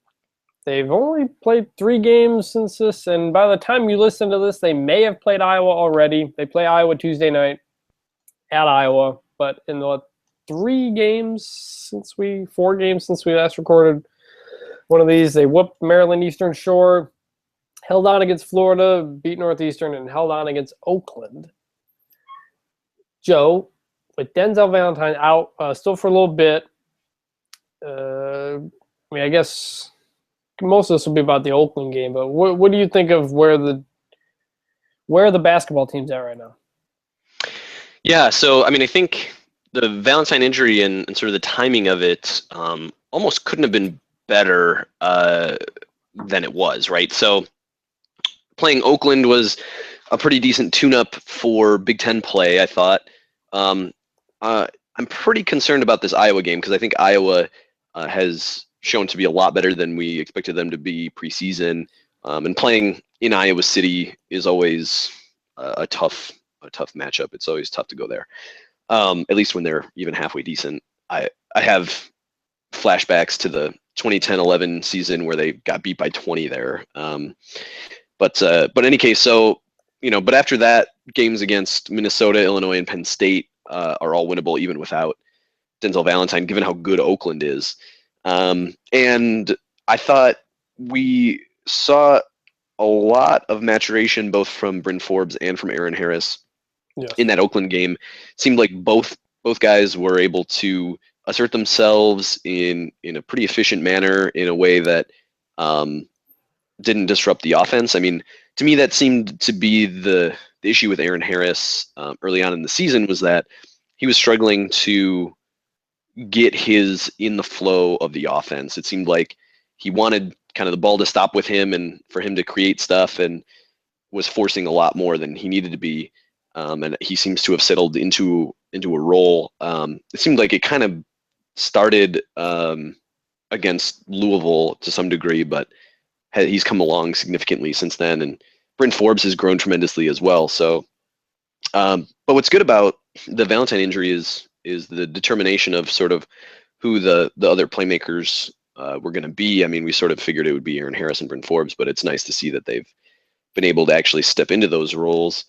They've only played 3 games since this, and by the time you listen to this, they may have played Iowa already. They play Iowa Tuesday night at Iowa, but in the 4 games since we last recorded one of these, they whooped Maryland Eastern Shore, held on against Florida, beat Northeastern, and held on against Oakland. Joe, with Denzel Valentine out still for a little bit, I guess most of this will be about the Oakland game, but what do you think of where the basketball team's at right now? Yeah, so I think the Valentine injury and sort of the timing of it almost couldn't have been better than it was, right? So playing Oakland was a pretty decent tune-up for Big Ten play, I thought. I'm pretty concerned about this Iowa game because I think Iowa has shown to be a lot better than we expected them to be preseason. And playing in Iowa City is always a tough matchup. It's always tough to go there, at least when they're even halfway decent. I have flashbacks to the 2010-11 season where they got beat by 20 there. But in any case, so but after that, games against Minnesota, Illinois, and Penn State are all winnable even without Denzel Valentine, given how good Oakland is. And I thought we saw a lot of maturation both from Bryn Forbes and from Aaron Harris in that Oakland game. It seemed like both guys were able to assert themselves in a pretty efficient manner in a way that didn't disrupt the offense. I mean, to me, that seemed to be the issue with Aaron Harris early on in the season, was that he was struggling to get his in the flow of the offense. It seemed like he wanted kind of the ball to stop with him and for him to create stuff, and was forcing a lot more than he needed to be. And he seems to have settled into a role. It seemed like it kind of started against Louisville to some degree, but he's come along significantly since then. And Bryn Forbes has grown tremendously as well. So, but what's good about the Valentine injury is the determination of sort of who the other playmakers were going to be. I mean, we sort of figured it would be Aaron Harris and Bryn Forbes, but it's nice to see that they've been able to actually step into those roles.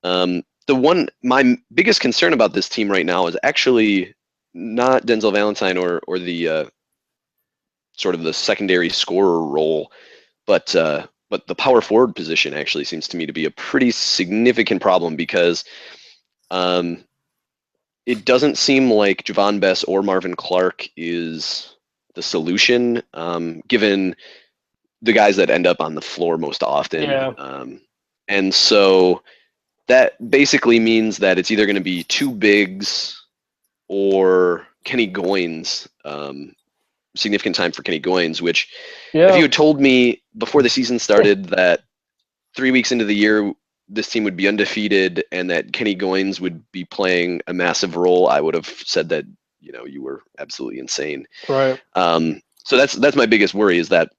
My biggest concern about this team right now is actually not Denzel Valentine or the sort of the secondary scorer role, but the power forward position actually seems to me to be a pretty significant problem, because it doesn't seem like Javon Bess or Marvin Clark is the solution, given the guys that end up on the floor most often. Yeah. And so that basically means that it's either going to be 2 bigs or Kenny Goins. Significant time for Kenny Goins, which if you had told me before the season started that 3 weeks into the year this team would be undefeated and that Kenny Goins would be playing a massive role, I would have said that you were absolutely insane. Right. So that's my biggest worry, is that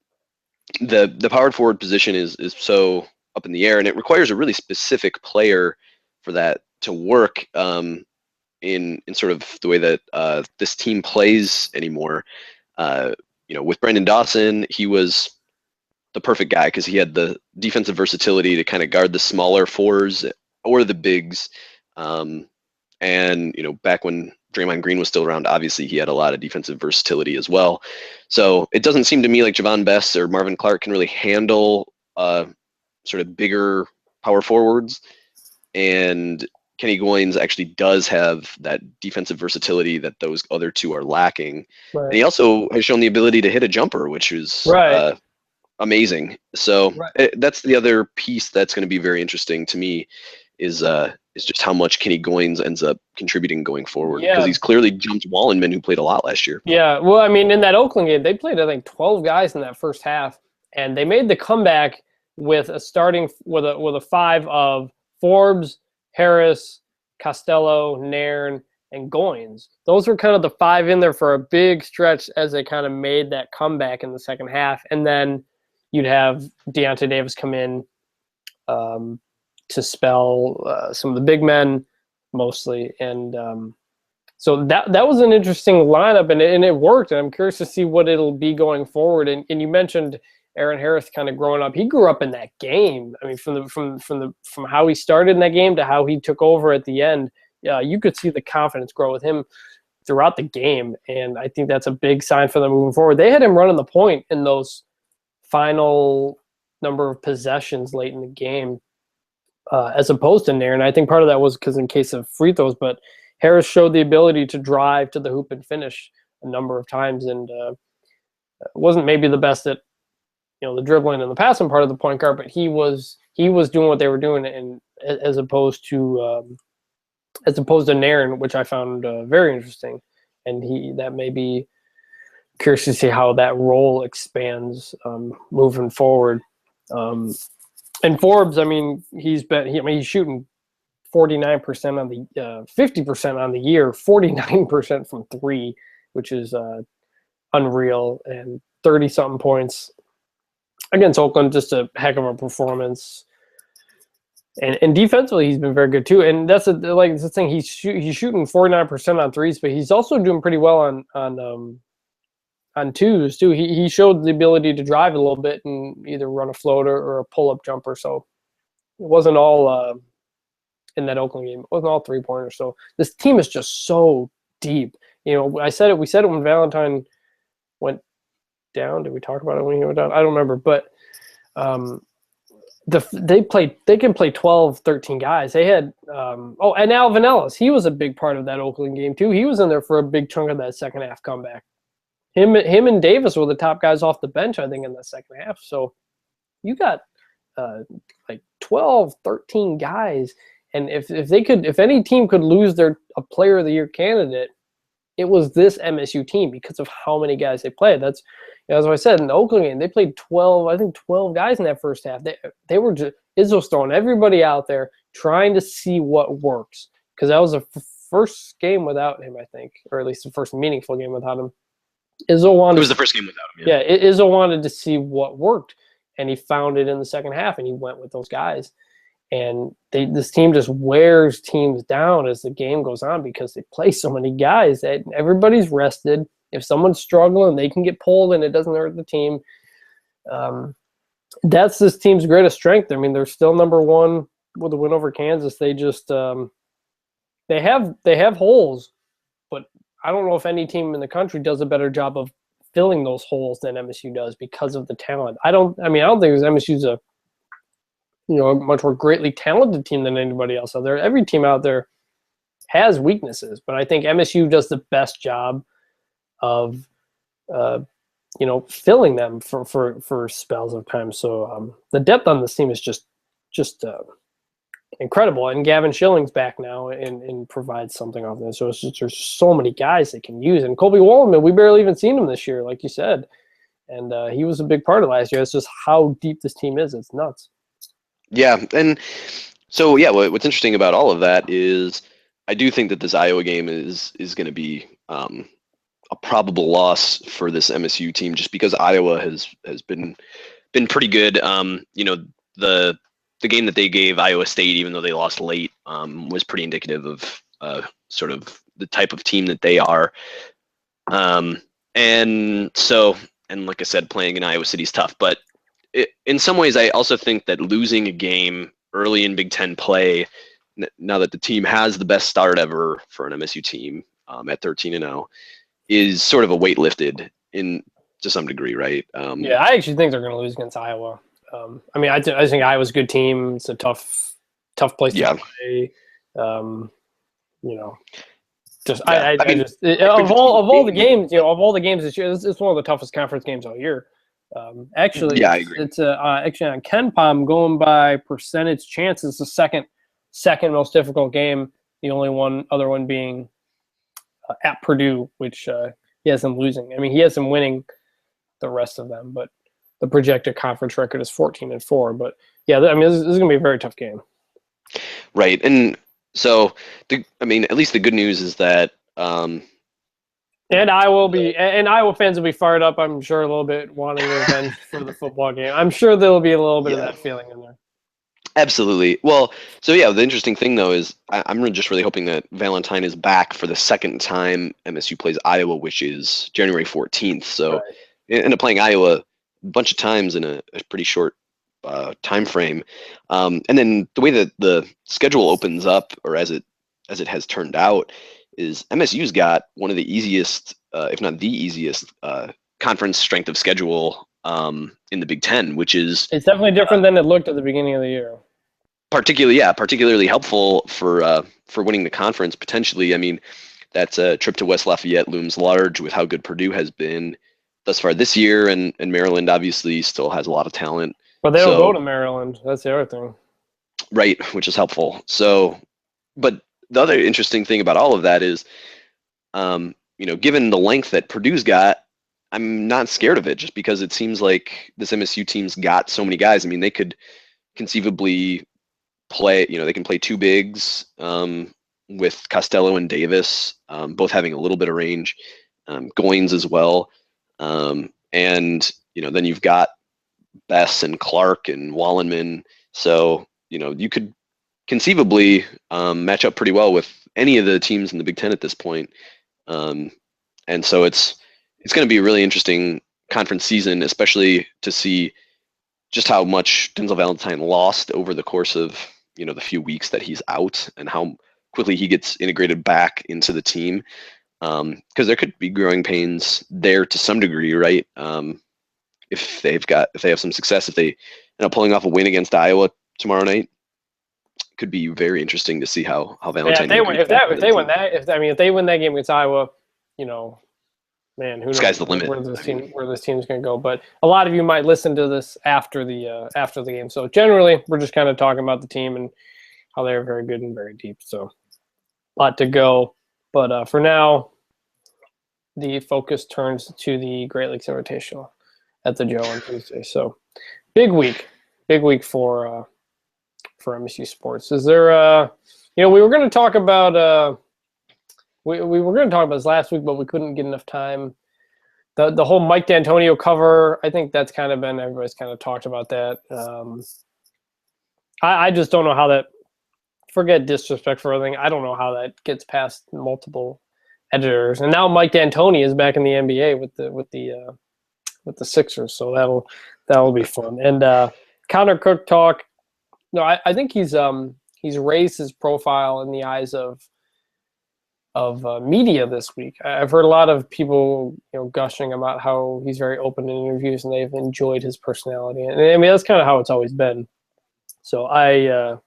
the power forward position is so up in the air, and it requires a really specific player for that to work in sort of the way that this team plays anymore. With Brendan Dawson, he was the perfect guy because he had the defensive versatility to kind of guard the smaller 4s or the bigs. And back when Draymond Green was still around, obviously he had a lot of defensive versatility as well. So it doesn't seem to me like Javon Bess or Marvin Clark can really handle sort of bigger power forwards. And Kenny Goins actually does have that defensive versatility that those other 2 are lacking. Right. And he also has shown the ability to hit a jumper, which is amazing. So that's the other piece that's going to be very interesting to me, is just how much Kenny Goins ends up contributing going forward, because he's clearly jumped Wallenman, who played a lot last year. Yeah, well, I mean, in that Oakland game, they played, I think, 12 guys in that first half, and they made the comeback with a five of Forbes, Harris, Costello, Nairn, and Goins. Those were kind of the five in there for a big stretch as they kind of made that comeback in the second half. And then you'd have Deontay Davis come in to spell some of the big men mostly. And so that was an interesting lineup, and it worked. And I'm curious to see what it'll be going forward. And you mentioned Aaron Harris kind of growing up. He grew up in that game. I mean, from how he started in that game to how he took over at the end, you could see the confidence grow with him throughout the game. And I think that's a big sign for them moving forward. They had him running the point in those final number of possessions late in the game, as opposed to Nairn. I think part of that was because in case of free throws, but Harris showed the ability to drive to the hoop and finish a number of times, and wasn't maybe the best at the dribbling and the passing part of the point guard, but he was doing what they were doing, and as opposed to Nairn, which I found very interesting, and that may be curious to see how that role expands moving forward. And Forbes, I mean, he's shooting 49% on the 50% on the year, 49% from three, which is unreal, and 30-something points against Oakland. Just a heck of a performance. And defensively, he's been very good too. And that's the thing. He's shooting 49% on threes, but he's also doing pretty well on twos too. He showed the ability to drive a little bit and either run a floater or a pull-up jumper. So it wasn't all in that Oakland game. It wasn't all three-pointers. So this team is just so deep. We said it when Valentine went down. Did we talk about it when he went down? I don't remember, but they can play 12, 13 guys. They had and Alvin Ellis. He was a big part of that Oakland game too. He was in there for a big chunk of that second half comeback. Him and Davis were the top guys off the bench, I think, in the second half. So you got 12, 13 guys, and if any team could lose a Player of the Year candidate, it was this MSU team because of how many guys they played. That's as I said in the Oakland game, they played 12 guys in that first half. They were just Izzo's throwing everybody out there trying to see what works, because that was the first game without him, I think, or at least the first meaningful game without him. It was the first game without him. Yeah, Izzo wanted to see what worked, and he found it in the second half, and he went with those guys. And this team just wears teams down as the game goes on because they play so many guys that everybody's rested. If someone's struggling, they can get pulled, and it doesn't hurt the team. That's this team's greatest strength. I mean, they're still number one with a win over Kansas. They just they have holes, but I don't know if any team in the country does a better job of filling those holes than MSU does because of the talent. I don't think MSU's a much more greatly talented team than anybody else out there. Every team out there has weaknesses, but I think MSU does the best job of filling them for spells of time. So the depth on this team is just incredible, and Gavin Schilling's back now and provides something off this. So there's so many guys they can use, and Colby Wallerman, we barely even seen him this year, like you said, and he was a big part of last year. It's just how deep this team is. It's nuts. Yeah, and so what's interesting about all of that is I do think that this Iowa game is going to be a probable loss for this MSU team, just because Iowa has been pretty good. The game that they gave Iowa State, even though they lost late, was pretty indicative of sort of the type of team that they are. And like I said, playing in Iowa City is tough, but in some ways, I also think that losing a game early in Big Ten play, now that the team has the best start ever for an MSU team at 13-0, is sort of a weight lifted to some degree, right? Yeah, I actually think they're going to lose against Iowa. I think Iowa's a good team. It's a tough place to play. Of all the games this year, it's one of the toughest conference games all year. Actually, I agree. It's actually on KenPom, going by percentage chance, it's the second most difficult game. The only other one being at Purdue, which he has them losing. I mean, he has them winning the rest of them, but the projected conference record is 14-4. But yeah, I mean, this is going to be a very tough game. Right, and so at least the good news is that. And Iowa fans will be fired up, I'm sure, a little bit, wanting revenge for the football game. I'm sure there'll be a little bit of that feeling in there. Absolutely. Well, so yeah, the interesting thing though is I'm just really hoping that Valentine is back for the second time MSU plays Iowa, which is January 14th. So Right. they end up playing Iowa a bunch of times in a pretty short time frame. And then the way that the schedule opens up, or as it has turned out, is MSU's got one of the easiest, if not the easiest, conference strength of schedule in the Big Ten, which is It's definitely different than it looked at the beginning of the year. particularly helpful for winning the conference potentially. I mean, that trip to West Lafayette looms large with how good Purdue has been thus far this year, and Maryland obviously still has a lot of talent. But they don't go to Maryland. That's the other thing. Right, which is helpful. So, but the other interesting thing about all of that is, given the length that Purdue's got, I'm not scared of it just because it seems like this MSU team's got so many guys. I mean, they could conceivably play, they can play two bigs with Costello and Davis, both having a little bit of range, Goins as well. And, then you've got Bess and Clark and Wallenman. So, you could conceivably match up pretty well with any of the teams in the Big Ten at this point. And so it's going to be a really interesting conference season, especially to see just how much Denzel Valentine lost over the course of, the few weeks that he's out, and how quickly he gets integrated back into the team. Because there could be growing pains there to some degree, right? If they have some success, if they end up pulling off a win against Iowa tomorrow night, it could be very interesting to see how Valentine. If they win that game against Iowa, man, who knows? Sky's the limit. Where this team's going to go. But a lot of you might listen to this after the game. So generally, we're just kind of talking about the team and how they're very good and very deep. So a lot to go. But for now, the focus turns to the Great Lakes Invitational at the Joe on Tuesday. So big week for MSU sports. Is there we were going to talk about we were going to talk about this last week, but we couldn't get enough time. The whole Mike D'Antonio cover, I think that's kind of been, everybody's kind of talked about that. I just don't know how that, forget disrespect for everything, I don't know how that gets past multiple editors. And now Mike D'Antoni is back in the NBA with the Sixers, so that'll be fun. And Connor Cook talk. No, I think he's raised his profile in the eyes of media this week. I've heard a lot of people, gushing about how he's very open in interviews and they've enjoyed his personality. And I mean, that's kind of how it's always been. So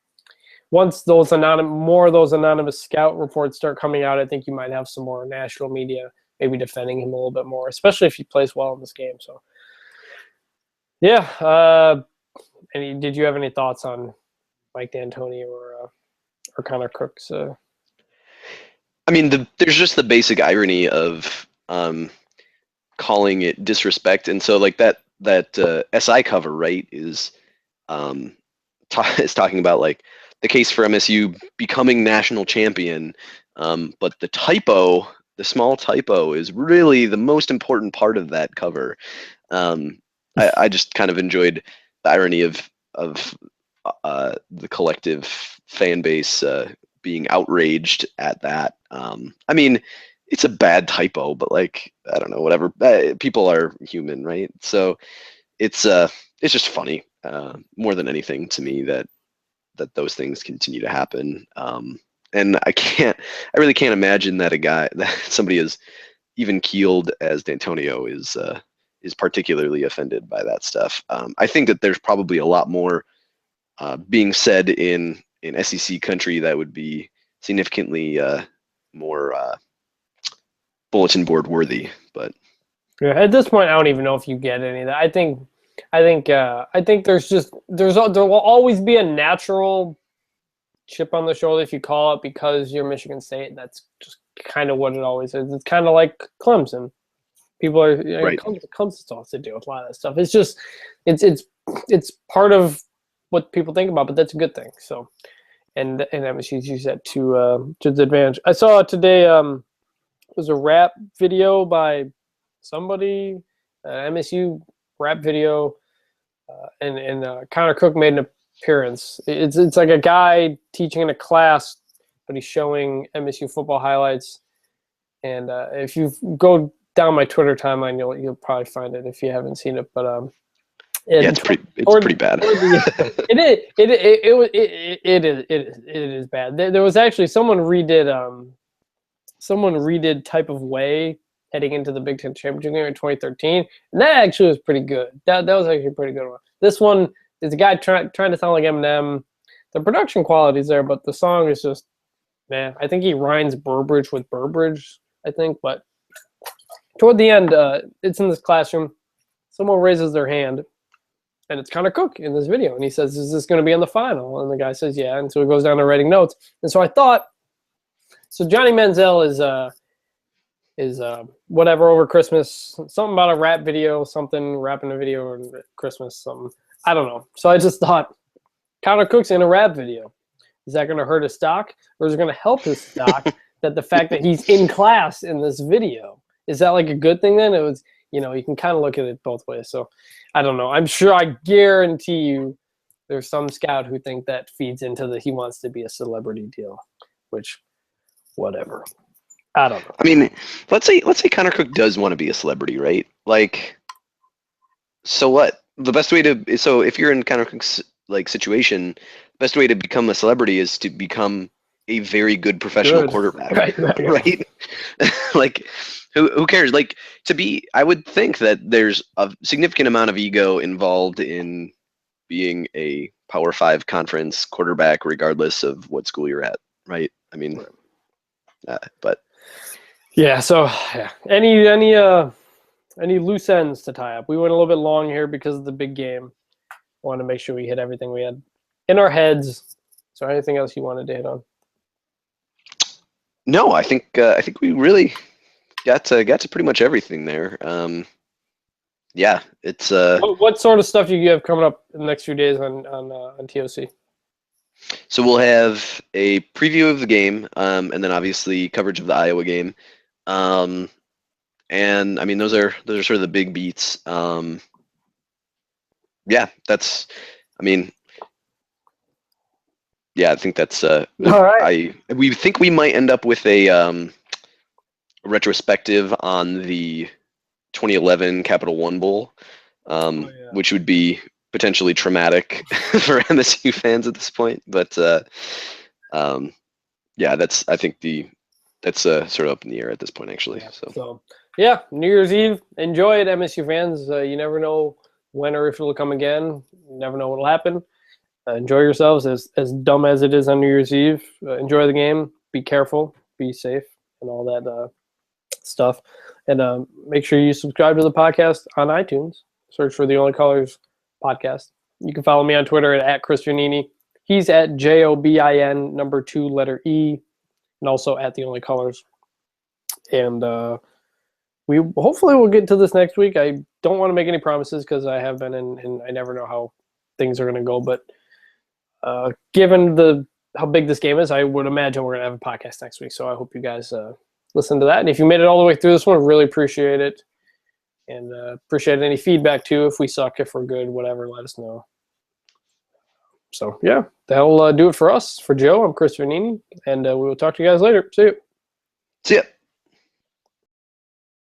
once more of those anonymous scout reports start coming out, I think you might have some more national media maybe defending him a little bit more, especially if he plays well in this game. So, yeah. Did you have any thoughts on Mike D'Antoni or Connor Cook's? I mean, there's just the basic irony of calling it disrespect, and so like that SI cover, right, is talking about like the case for MSU becoming national champion, but the small typo, is really the most important part of that cover. I just kind of enjoyed the irony of the collective fan base being outraged at that. I mean, it's a bad typo, but like, I don't know, whatever. People are human, right? So it's just funny more than anything to me that those things continue to happen. And I really can't imagine that somebody as even keeled as D'Antonio is particularly offended by that stuff. I think that there's probably a lot more being said in SEC country that would be significantly more bulletin board worthy. But yeah, at this point, I don't even know if you get any of that. I think there will always be a natural chip on the shoulder if you call it because you're Michigan State. That's just kind of what it always is. It's kind of like Clemson. People are Right. it comes to us to deal with a lot of that stuff. It's just it's part of what people think about, but that's a good thing. So, and MSU's use that to the advantage. I saw today it was a rap video by somebody, MSU rap video, and Connor Cook made an appearance. It's like a guy teaching in a class, but he's showing MSU football highlights. And if you go down my Twitter timeline, you'll probably find it if you haven't seen it. But Yeah, it's pretty bad. It is bad. There was actually someone redid Type of Way heading into the Big Ten championship game in 2013, and that actually was pretty good. That was actually a pretty good one. This one is a guy trying to sound like Eminem. The production quality is there, but the song is just, man. I think he rhymes Burbridge with Burbridge, I think, but toward the end, it's in this classroom. Someone raises their hand, and it's Connor Cook in this video. And he says, "Is this going to be in the final?" And the guy says, "Yeah." And so he goes down to writing notes. And so I thought, so Johnny Manziel is whatever over Christmas, something about a rap video, something rapping a video or Christmas, something. I don't know. So I just thought, Connor Cook's in a rap video. Is that going to hurt his stock, or is it going to help his stock that the fact that he's in class in this video? Is that like a good thing then? It was, you can kind of look at it both ways. So I don't know. I'm sure, I guarantee you there's some scout who think that feeds into the he wants to be a celebrity deal, which, whatever. I don't know. I mean, let's say Connor Cook does want to be a celebrity, right? Like, so what? The best way to, so if you're in Connor Cook's situation, the best way to become a celebrity is to become a very good professional quarterback, right? Like, who cares? Like, I would think that there's a significant amount of ego involved in being a Power 5 conference quarterback, regardless of what school you're at, right? I mean, but yeah. So yeah, any loose ends to tie up? We went a little bit long here because of the big game. Wanted to make sure we hit everything we had in our heads. Is there anything else you wanted to hit on? No, I think we really got to pretty much everything there. Yeah, it's What sort of stuff do you have coming up in the next few days on TOC? So we'll have a preview of the game, and then obviously coverage of the Iowa game. And I mean, those are sort of the big beats. Yeah, that's. I mean, yeah, I think that's. All right. We think we might end up with a retrospective on the 2011 Capital One Bowl, which would be potentially traumatic for MSU fans at this point. But yeah, I think that's sort of up in the air at this point, actually. Yeah. So yeah, New Year's Eve, enjoy it, MSU fans. You never know when or if it'll come again. You never know what'll happen. Enjoy yourselves, as dumb as it is on New Year's Eve. Enjoy the game. Be careful. Be safe, and all that stuff. And make sure you subscribe to the podcast on iTunes. Search for The Only Colors Podcast. You can follow me on Twitter at Chris Giannini. He's at JOBIN 2 letter E, and also at The Only Colors. And we hopefully will get to this next week. I don't want to make any promises because I have been and I never know how things are going to go. But given how big this game is, I would imagine we're going to have a podcast next week. So I hope you guys listen to that. And if you made it all the way through this one, really appreciate it. And appreciate any feedback too. If we suck, if we're good, whatever, let us know. So yeah, that'll do it for us. For Joe, I'm Chris Giannini, and we will talk to you guys later. See you. See ya.